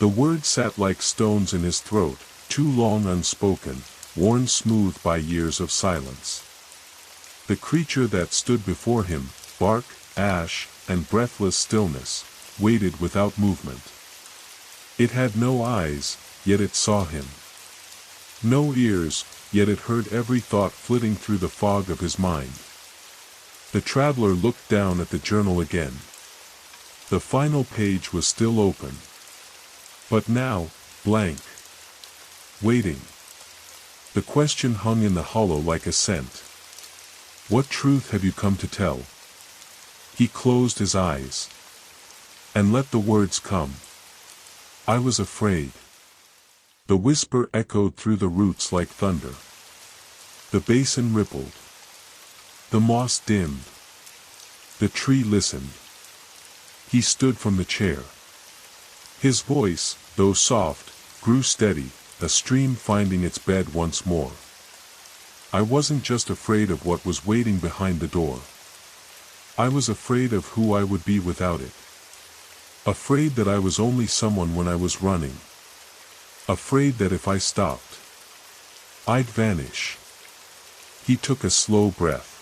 The words sat like stones in his throat, too long unspoken, worn smooth by years of silence. The creature that stood before him, bark, ash, and breathless stillness, waited without movement. It had no eyes, yet it saw him. No ears, yet it heard every thought flitting through the fog of his mind. The traveler looked down at the journal again. The final page was still open. But now, blank. Waiting. The question hung in the hollow like a scent. What truth have you come to tell? He closed his eyes. And let the words come. I was afraid. The whisper echoed through the roots like thunder. The basin rippled. The moss dimmed. The tree listened. He stood from the chair. His voice, though soft, grew steady, a stream finding its bed once more. I wasn't just afraid of what was waiting behind the door. I was afraid of who I would be without it. Afraid that I was only someone when I was running. Afraid that if I stopped, I'd vanish. He took a slow breath.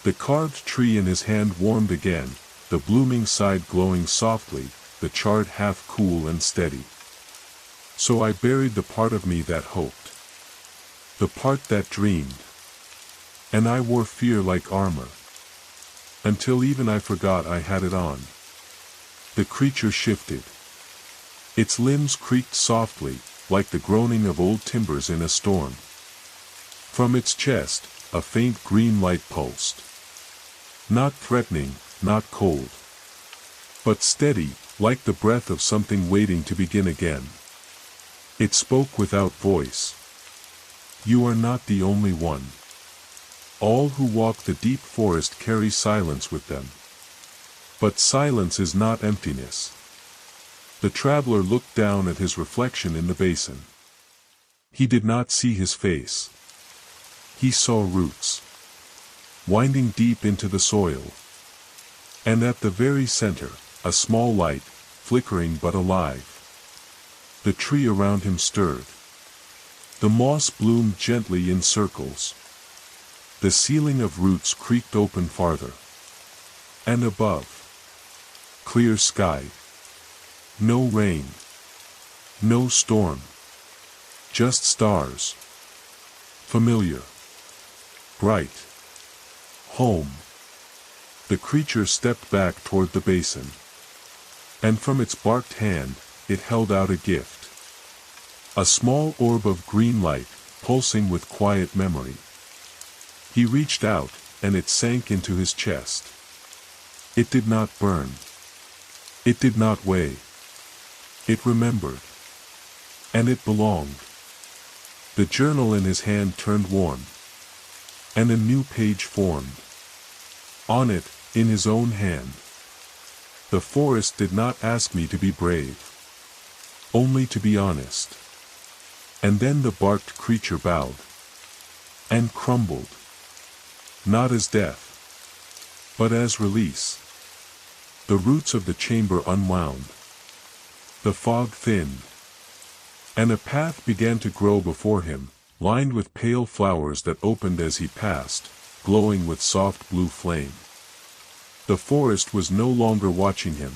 The carved tree in his hand warmed again, the blooming side glowing softly, the charred half cool and steady. So I buried the part of me that hoped. The part that dreamed. And I wore fear like armor. Until even I forgot I had it on. The creature shifted. Its limbs creaked softly, like the groaning of old timbers in a storm. From its chest, a faint green light pulsed. Not threatening, not cold. but steady, like the breath of something waiting to begin again. It spoke without voice. You are not the only one. All who walk the deep forest carry silence with them. But silence is not emptiness. The traveler looked down at his reflection in the basin. He did not see his face. He saw roots, winding deep into the soil. And at the very center, a small light, flickering but alive. The tree around him stirred. The moss bloomed gently in circles. The ceiling of roots creaked open farther. And above, clear sky. No rain. No storm. Just stars. Familiar. Bright. Home. The creature stepped back toward the basin. And from its barked hand, it held out a gift. A small orb of green light, pulsing with quiet memory. He reached out, and it sank into his chest. It did not burn. It did not weigh. It remembered. And it belonged. The journal in his hand turned warm. And a new page formed. On it, in his own hand. The forest did not ask me to be brave. Only to be honest. And then the barked creature bowed. And crumbled. Not as death. But as release. The roots of the chamber unwound. The fog thinned. And a path began to grow before him, lined with pale flowers that opened as he passed, glowing with soft blue flame. The forest was no longer watching him.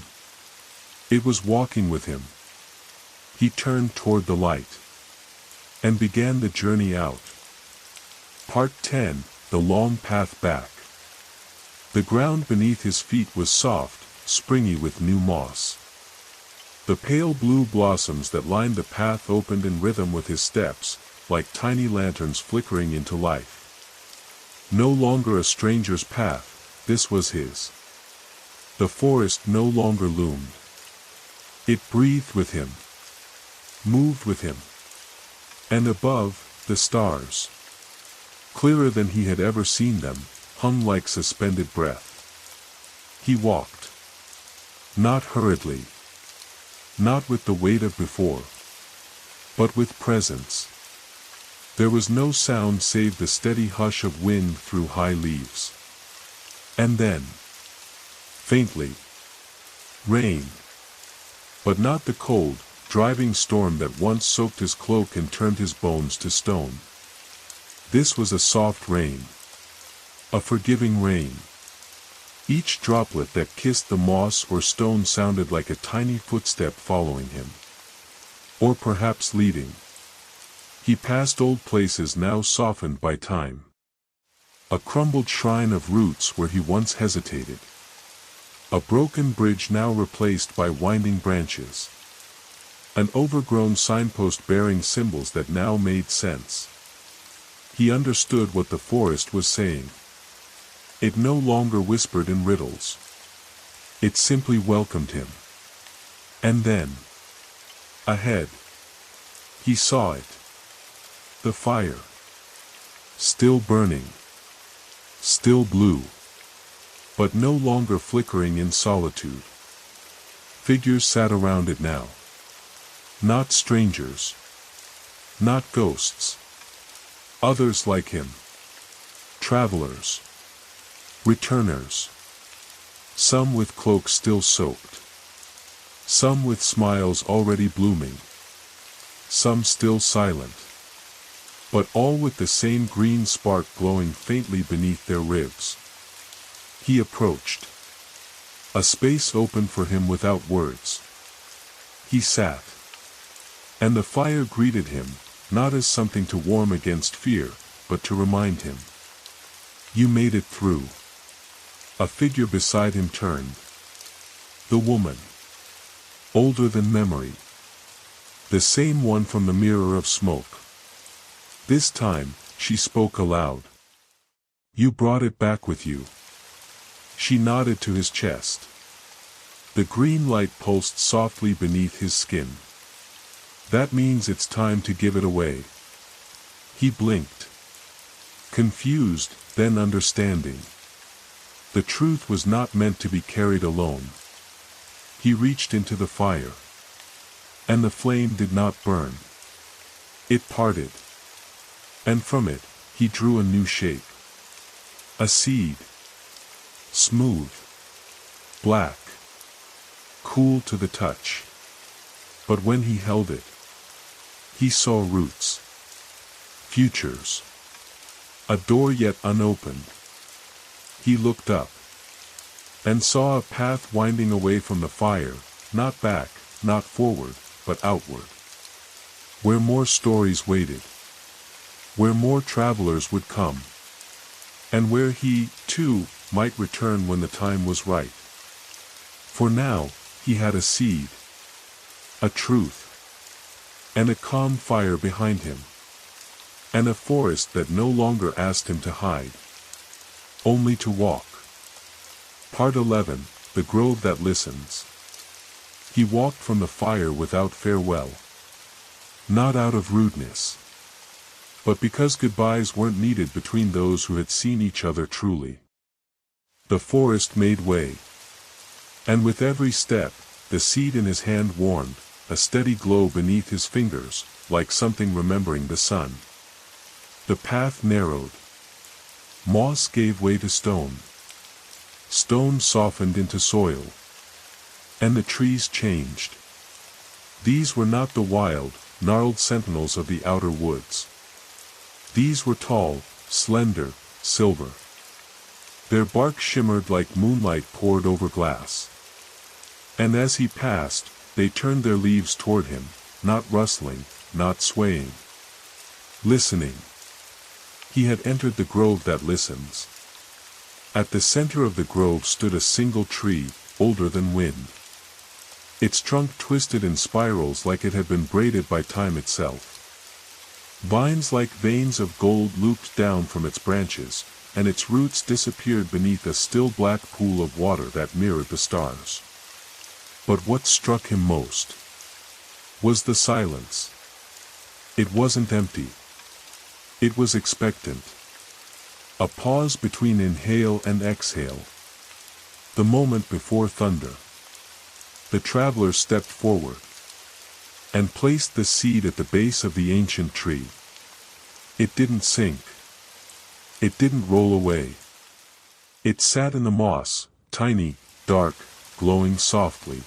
It was walking with him. He turned toward the light. And began the journey out. Part 10, The Long Path Back. The ground beneath his feet was soft, springy with new moss. The pale blue blossoms that lined the path opened in rhythm with his steps, like tiny lanterns flickering into life. No longer a stranger's path, this was his. The forest no longer loomed. It breathed with him, moved with him. And above, the stars, clearer than he had ever seen them, hung like suspended breath. He walked. Not hurriedly. Not with the weight of before. But with presence. There was no sound save the steady hush of wind through high leaves. And then, faintly, rain. But not the cold, driving storm that once soaked his cloak and turned his bones to stone. This was a soft rain. A forgiving rain. Each droplet that kissed the moss or stone sounded like a tiny footstep following him. Or perhaps leading. He passed old places now softened by time. A crumbled shrine of roots where he once hesitated. A broken bridge now replaced by winding branches. An overgrown signpost bearing symbols that now made sense. He understood what the forest was saying. It no longer whispered in riddles. It simply welcomed him. And then, ahead, he saw it. The fire. Still burning. Still blue. But no longer flickering in solitude. Figures sat around it now. Not strangers. Not ghosts. Others like him. Travelers. Returners. Some with cloaks still soaked. Some with smiles already blooming. Some still silent. But all with the same green spark glowing faintly beneath their ribs. He approached. A space opened for him without words. He sat. And the fire greeted him, not as something to warm against fear, but to remind him. You made it through. A figure beside him turned. The woman. Older than memory. The same one from the mirror of smoke. This time, she spoke aloud. You brought it back with you. She nodded to his chest. The green light pulsed softly beneath his skin. That means it's time to give it away. He blinked. Confused, then understanding. The truth was not meant to be carried alone. He reached into the fire. And the flame did not burn. It parted. And from it, he drew a new shape. A seed. Smooth. Black. Cool to the touch. But when he held it, he saw roots. Futures. A door yet unopened. He looked up. And saw a path winding away from the fire, not back, not forward, but outward. Where more stories waited. Where more travelers would come. And where he, too, might return when the time was right. For now, he had a seed. A truth. And a calm fire behind him. And a forest that no longer asked him to hide. Only to walk. Part 11, The Grove That Listens. He walked from the fire without farewell. Not out of rudeness. But because goodbyes weren't needed between those who had seen each other truly. The forest made way. And with every step, the seed in his hand warmed, a steady glow beneath his fingers, like something remembering the sun. The path narrowed. Moss gave way to stone. Stone softened into soil. And the trees changed. These were not the wild, gnarled sentinels of the outer woods. These were tall, slender, silver. Their bark shimmered like moonlight poured over glass. And as he passed, they turned their leaves toward him, not rustling, not swaying. Listening. He had entered the grove that listens. At the center of the grove stood a single tree, older than wind. Its trunk twisted in spirals like it had been braided by time itself. Vines like veins of gold looped down from its branches, and its roots disappeared beneath a still black pool of water that mirrored the stars. But what struck him most was the silence. It wasn't empty. It was expectant. A pause between inhale and exhale. The moment before thunder. The traveler stepped forward and placed the seed at the base of the ancient tree. It didn't sink. It didn't roll away. It sat in the moss, tiny, dark, glowing softly.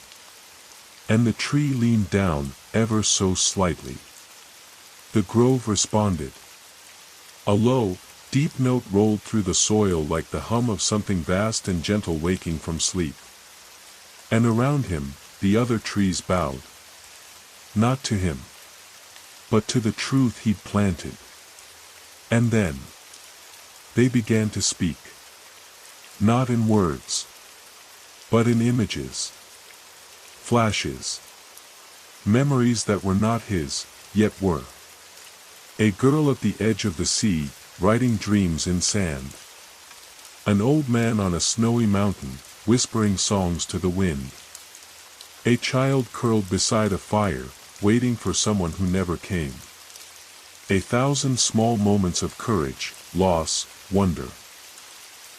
And the tree leaned down, ever so slightly. The grove responded. A low, deep note rolled through the soil like the hum of something vast and gentle waking from sleep. And around him, the other trees bowed. Not to him, but to the truth he'd planted. And then, they began to speak. Not in words, but in images. Flashes. Memories that were not his, yet were. A girl at the edge of the sea, writing dreams in sand. An old man on a snowy mountain, whispering songs to the wind. A child curled beside a fire, waiting for someone who never came. 1,000 small moments of courage, loss, wonder.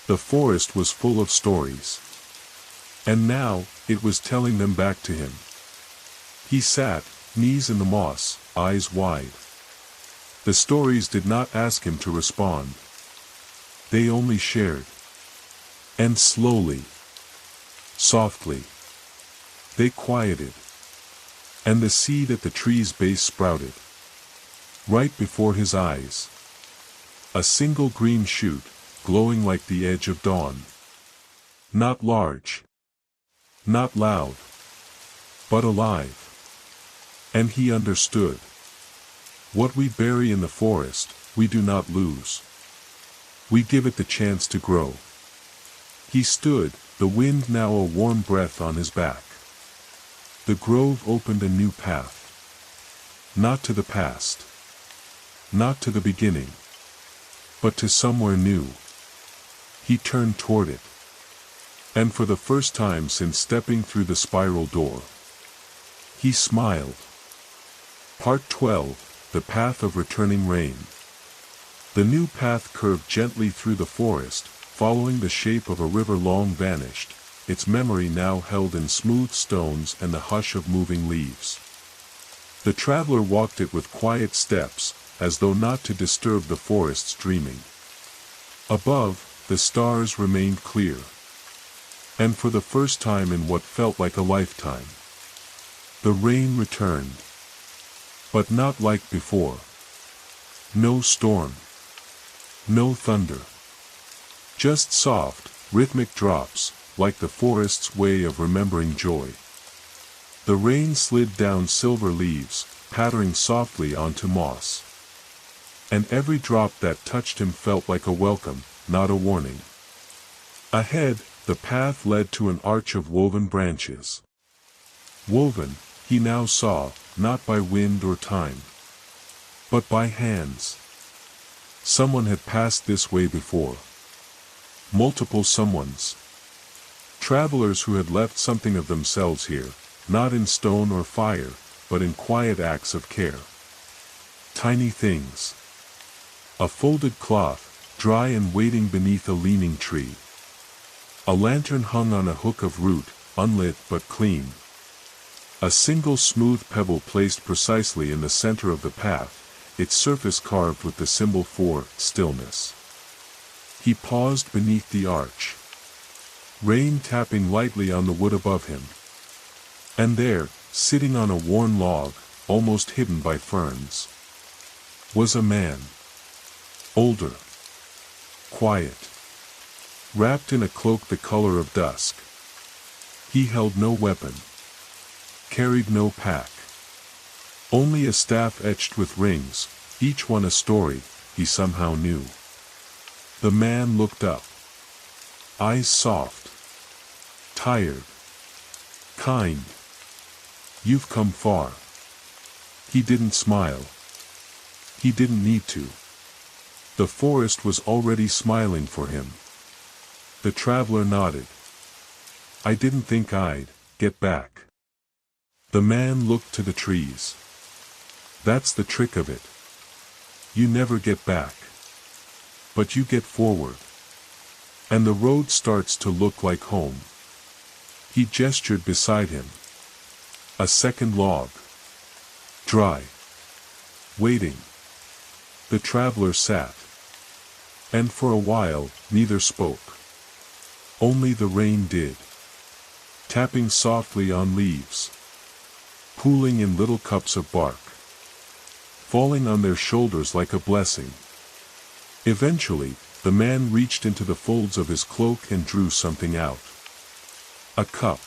The forest was full of stories. And now, it was telling them back to him. He sat, knees in the moss, eyes wide. The stories did not ask him to respond. They only shared. And slowly, softly, they quieted. And the seed at the tree's base sprouted. Right before his eyes. A single green shoot, glowing like the edge of dawn. Not large. Not loud. But alive. And he understood. What we bury in the forest, we do not lose. We give it the chance to grow. He stood, the wind now a warm breath on his back. The grove opened a new path. Not to the past. Not to the beginning. But to somewhere new. He turned toward it. And for the first time since stepping through the spiral door, he smiled. Part 12, The Path of Returning Rain. The new path curved gently through the forest, following the shape of a river long vanished, its memory now held in smooth stones and the hush of moving leaves. The traveler walked it with quiet steps, as though not to disturb the forest's dreaming. Above, the stars remained clear. And for the first time in what felt like a lifetime, the rain returned. But not like before. No storm. No thunder. Just soft, rhythmic drops, like the forest's way of remembering joy. The rain slid down silver leaves, pattering softly onto moss. And every drop that touched him felt like a welcome, not a warning. Ahead, the path led to an arch of woven branches. Woven, he now saw, not by wind or time, but by hands. Someone had passed this way before. Multiple someones. Travelers who had left something of themselves here, not in stone or fire, but in quiet acts of care. Tiny things. A folded cloth, dry and waiting beneath a leaning tree. A lantern hung on a hook of root, unlit but clean. A single smooth pebble placed precisely in the center of the path, its surface carved with the symbol for stillness. He paused beneath the arch. Rain tapping lightly on the wood above him. And there, sitting on a worn log, almost hidden by ferns, was a man. Older. Quiet. Wrapped in a cloak the color of dusk. He held no weapon. Carried no pack. Only a staff etched with rings, each one a story, he somehow knew. The man looked up. Eyes soft. Tired. Kind. You've come far. He didn't smile. He didn't need to. The forest was already smiling for him. The traveler nodded. I didn't think I'd get back. The man looked to the trees. That's the trick of it. You never get back. But you get forward. And the road starts to look like home. He gestured beside him. A second log. Dry. Waiting. The traveler sat. And for a while, neither spoke. Only the rain did. Tapping softly on leaves. Pooling in little cups of bark. Falling on their shoulders like a blessing. Eventually, the man reached into the folds of his cloak and drew something out. A cup.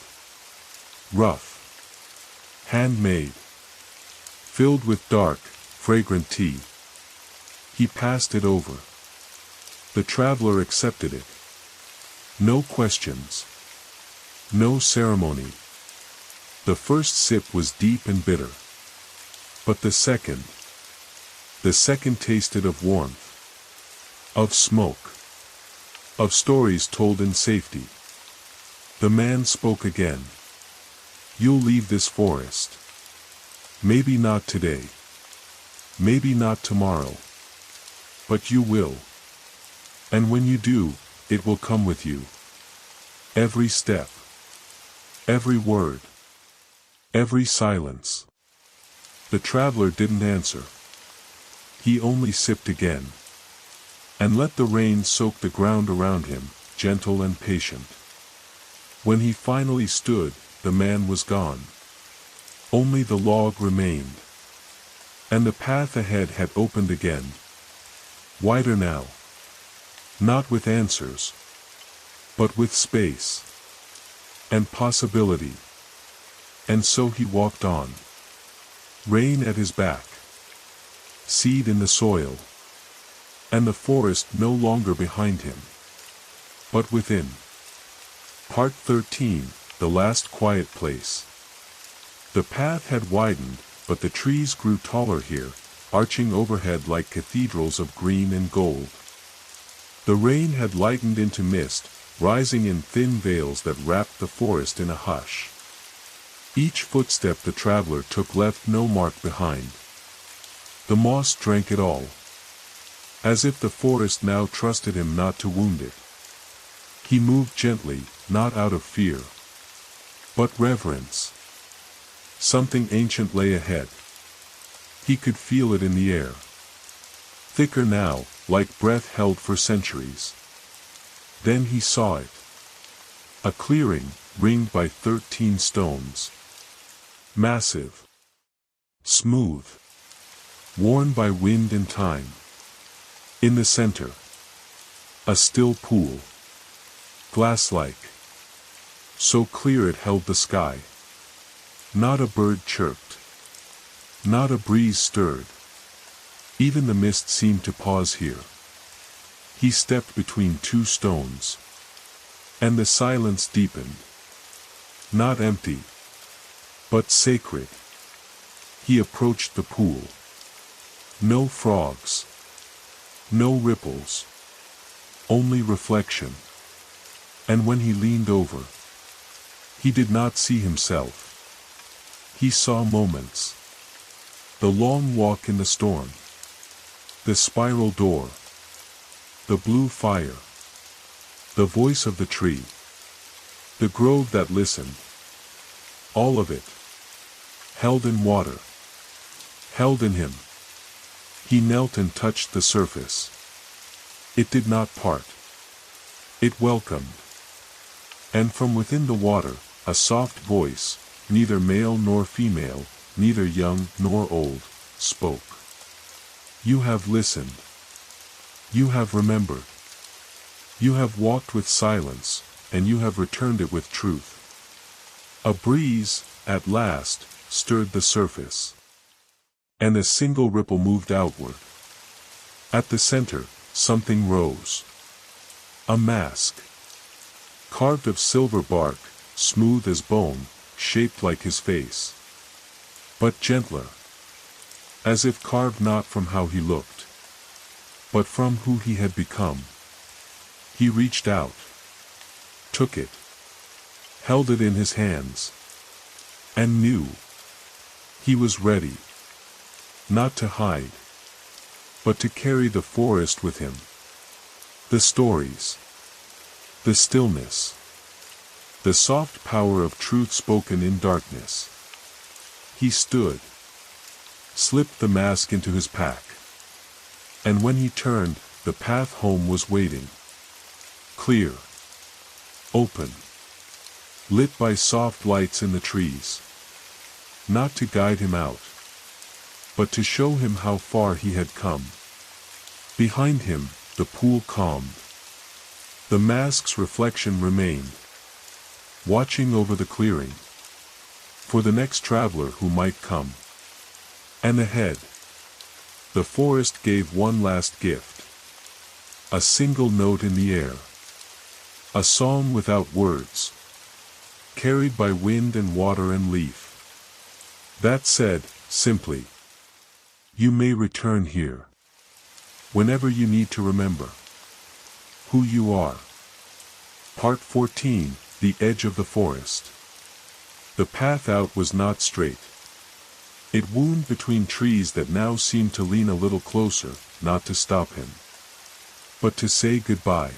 Rough. Handmade. Filled with dark, fragrant tea. He passed it over. The traveler accepted it. No questions. No ceremony. The first sip was deep and bitter. But the second tasted of warmth. Of smoke. Of stories told in safety. The man spoke again. You'll leave this forest. Maybe not today. Maybe not tomorrow. But you will. And when you do, it will come with you. Every step. Every word. Every silence. The traveler didn't answer. He only sipped again. And let the rain soak the ground around him, gentle and patient. When he finally stood, the man was gone. Only the log remained. And the path ahead had opened again. Wider now. Not with answers. But with space. And possibility. And so he walked on. Rain at his back. Seed in the soil. And the forest no longer behind him. But within. Part 13, The Last Quiet Place. The path had widened, but the trees grew taller here, arching overhead like cathedrals of green and gold. The rain had lightened into mist, rising in thin veils that wrapped the forest in a hush. Each footstep the traveler took left no mark behind. The moss drank it all, as if the forest now trusted him not to wound it. He moved gently, not out of fear, but reverence. Something ancient lay ahead. He could feel it in the air, thicker now, like breath held for centuries. Then he saw it. A clearing, ringed by 13 stones. Massive, smooth, worn by wind and time. In the center, a still pool, glass-like, so clear it held the sky. Not a bird chirped, not a breeze stirred. Even the mist seemed to pause here. He stepped between two stones, and the silence deepened. Not empty, but sacred. He approached the pool. No frogs, no ripples, only reflection. And when he leaned over, he did not see himself. He saw moments. The long walk in the storm, the spiral door, the blue fire, the voice of the tree, the grove that listened. All of it, held in water, held in him. He knelt and touched the surface. It did not part. It welcomed. And from within the water, a soft voice, neither male nor female, neither young nor old, spoke. You have listened. You have remembered. You have walked with silence, and you have returned it with truth. A breeze, at last, stirred the surface. And a single ripple moved outward. At the center, something rose. A mask. Carved of silver bark, smooth as bone, shaped like his face. But gentler. As if carved not from how he looked, but from who he had become. He reached out, took it, held it in his hands, and knew. He was ready. Not to hide, but to carry the forest with him. The stories, the stillness, the soft power of truth spoken in darkness. He stood, slipped the mask into his pack, and when he turned, the path home was waiting. Clear, open, lit by soft lights in the trees. Not to guide him out, but to show him how far he had come. Behind him, the pool calmed. The mask's reflection remained, watching over the clearing, for the next traveler who might come. And ahead, the forest gave one last gift. A single note in the air. A song without words, carried by wind and water and leaf. That said, simply, you may return here, whenever you need to remember who you are. Part 14, The Edge of the Forest. The path out was not straight. It wound between trees that now seemed to lean a little closer, not to stop him, but to say goodbye.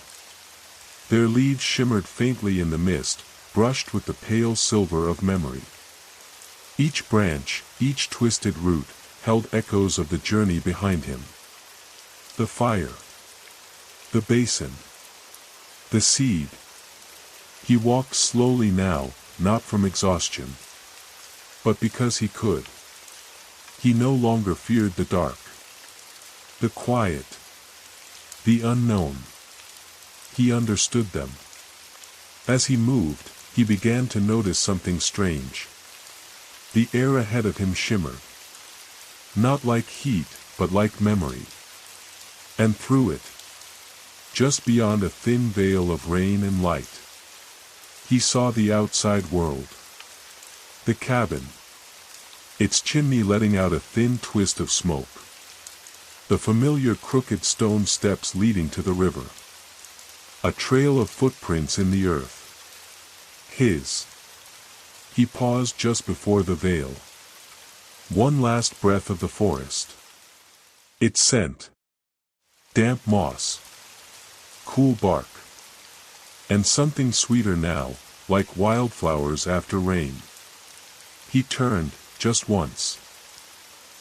Their leaves shimmered faintly in the mist, brushed with the pale silver of memory. Each branch, each twisted root, held echoes of the journey behind him. The fire, the basin, the seed. He walked slowly now, not from exhaustion, but because he could. He no longer feared the dark, the quiet, the unknown. He understood them. As he moved, he began to notice something strange. The air ahead of him shimmered, not like heat, but like memory. And through it, just beyond a thin veil of rain and light, he saw the outside world. The cabin, its chimney letting out a thin twist of smoke. The familiar crooked stone steps leading to the river. A trail of footprints in the earth. His. He paused just before the veil. One last breath of the forest. Its scent. Damp moss. Cool bark. And something sweeter now, like wildflowers after rain. He turned, just once.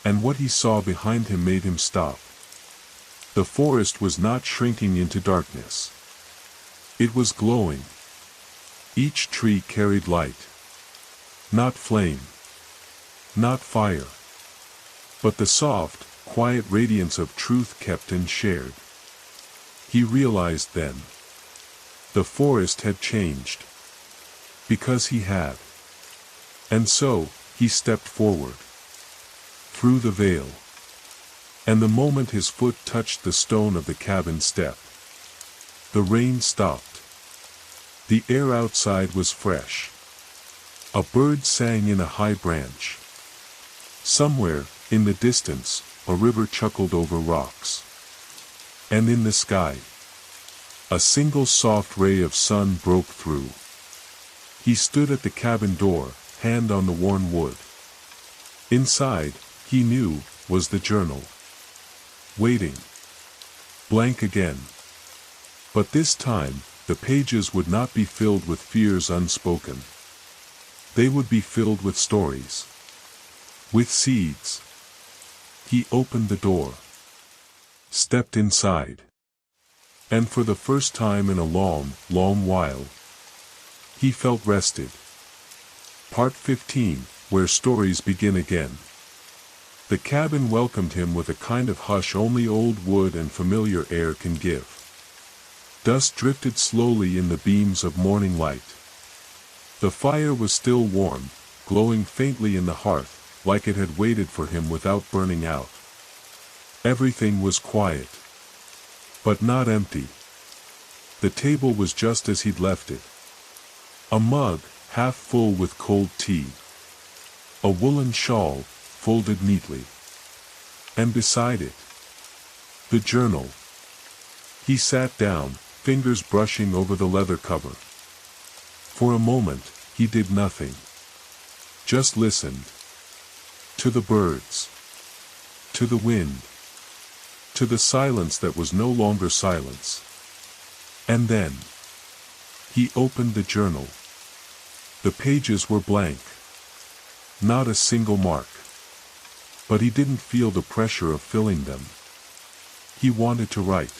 And what he saw behind him made him stop. The forest was not shrinking into darkness. It was glowing. Each tree carried light. Not flame. Not fire. But the soft, quiet radiance of truth kept and shared. He realized then. The forest had changed. Because he had. And so, he stepped forward. Through the veil. And the moment his foot touched the stone of the cabin step, the rain stopped. The air outside was fresh. A bird sang in a high branch. Somewhere, in the distance, a river chuckled over rocks. And in the sky, a single soft ray of sun broke through. He stood at the cabin door, hand on the worn wood. Inside, he knew, was the journal. Waiting. Blank again. But this time, the pages would not be filled with fears unspoken. They would be filled with stories. With seeds. He opened the door. Stepped inside. And for the first time in a long, long while, he felt rested. Part 15, where stories begin again. The cabin welcomed him with a kind of hush only old wood and familiar air can give. Dust drifted slowly in the beams of morning light. The fire was still warm, glowing faintly in the hearth, like it had waited for him without burning out. Everything was quiet. But not empty. The table was just as he'd left it. A mug, half full with cold tea. A woolen shawl, folded neatly. And beside it, the journal. He sat down, fingers brushing over the leather cover. For a moment, he did nothing. Just listened. To the birds. To the wind. To the silence that was no longer silence. And then, he opened the journal. The pages were blank. Not a single mark. But he didn't feel the pressure of filling them. He wanted to write.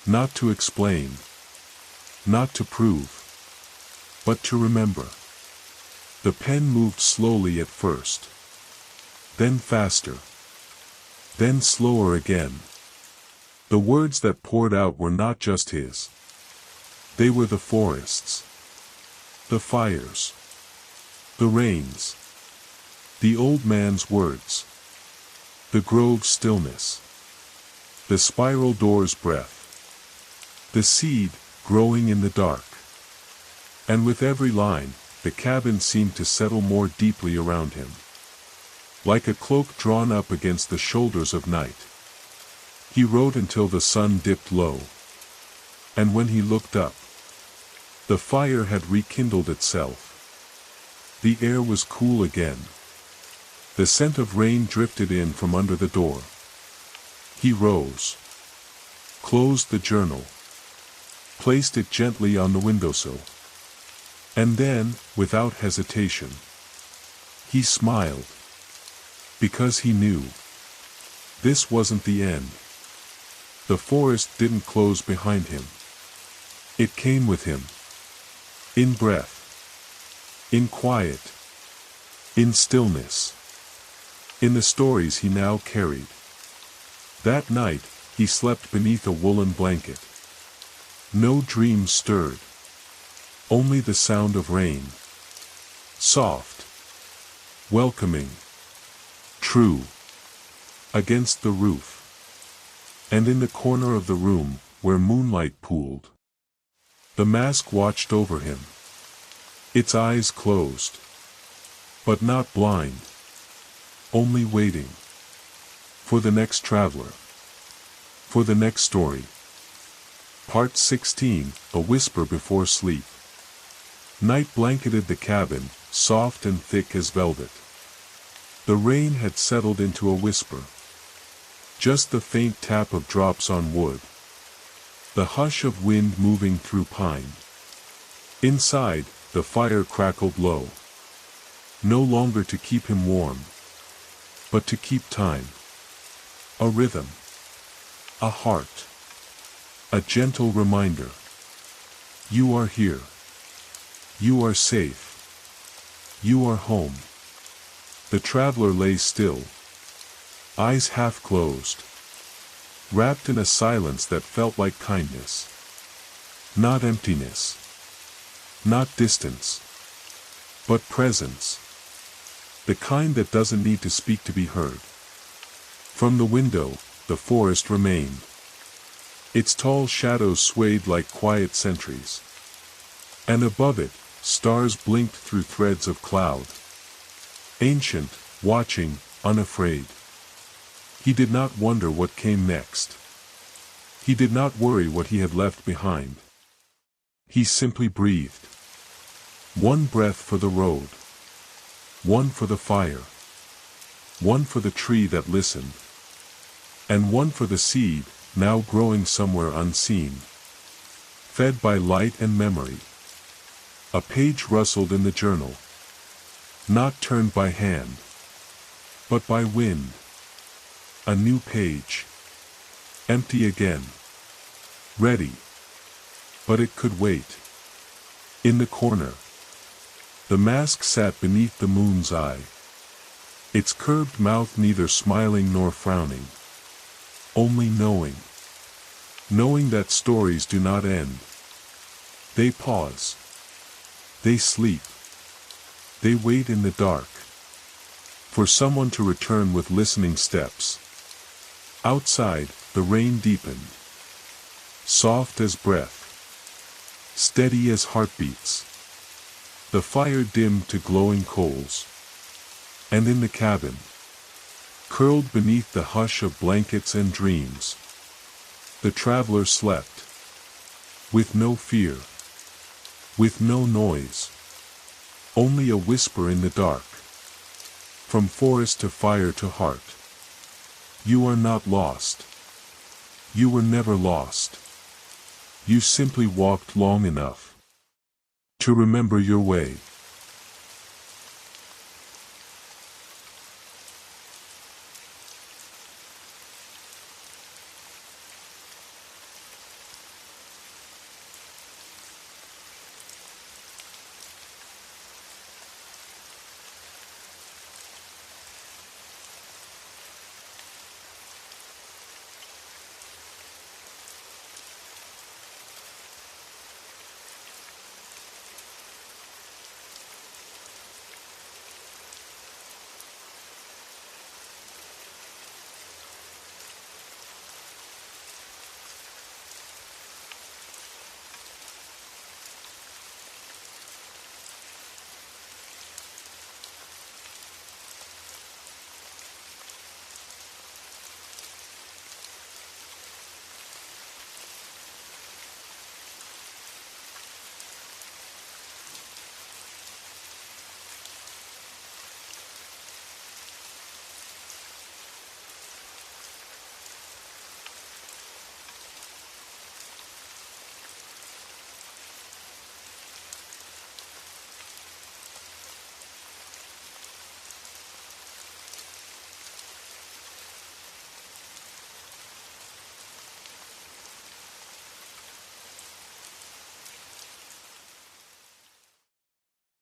Not to explain. Not to prove. But to remember. The pen moved slowly at first. Then faster. Then slower again. The words that poured out were not just his. They were the forest's. The fires. The rains. The old man's words. The grove's stillness. The spiral door's breath. The seed, growing in the dark. And with every line, the cabin seemed to settle more deeply around him. Like a cloak drawn up against the shoulders of night. He wrote until the sun dipped low. And when he looked up, the fire had rekindled itself. The air was cool again. The scent of rain drifted in from under the door. He rose. Closed the journal. Placed it gently on the windowsill. And then, without hesitation, he smiled. Because he knew. This wasn't the end. The forest didn't close behind him. It came with him. In breath. In quiet. In stillness. In the stories he now carried. That night, he slept beneath a woolen blanket. No dreams stirred. Only the sound of rain. Soft. Welcoming. True. Against the roof. And in the corner of the room, where moonlight pooled, the mask watched over him. Its eyes closed. But not blind. Only waiting. For the next traveler. For the next story. Part 16, A Whisper Before Sleep. Night blanketed the cabin, soft and thick as velvet. The rain had settled into a whisper. Just the faint tap of drops on wood. The hush of wind moving through pine. Inside, the fire crackled low. No longer to keep him warm, but to keep time. A rhythm. A heart. A gentle reminder. You are here. You are safe. You are home. The traveler lay still, eyes half closed, wrapped in a silence that felt like kindness. Not emptiness. Not distance. But presence. The kind that doesn't need to speak to be heard. From the window, the forest remained. Its tall shadows swayed like quiet sentries. And above it, stars blinked through threads of cloud. Ancient, watching, unafraid. He did not wonder what came next. He did not worry what he had left behind. He simply breathed. One breath for the road. One for the fire. One for the tree that listened. And one for the seed, now growing somewhere unseen. Fed by light and memory. A page rustled in the journal. Not turned by hand, but by wind. A new page. Empty again. Ready. But it could wait. In the corner. The mask sat beneath the moon's eye. Its curved mouth neither smiling nor frowning. Only knowing. Knowing that stories do not end. They pause. They sleep. They wait in the dark. For someone to return with listening steps. Outside, the rain deepened. Soft as breath. Steady as heartbeats. The fire dimmed to glowing coals. And in the cabin, curled beneath the hush of blankets and dreams, the traveler slept. With no fear. With no noise. Only a whisper in the dark. From forest to fire to heart. You are not lost. You were never lost. You simply walked long enough to remember your way.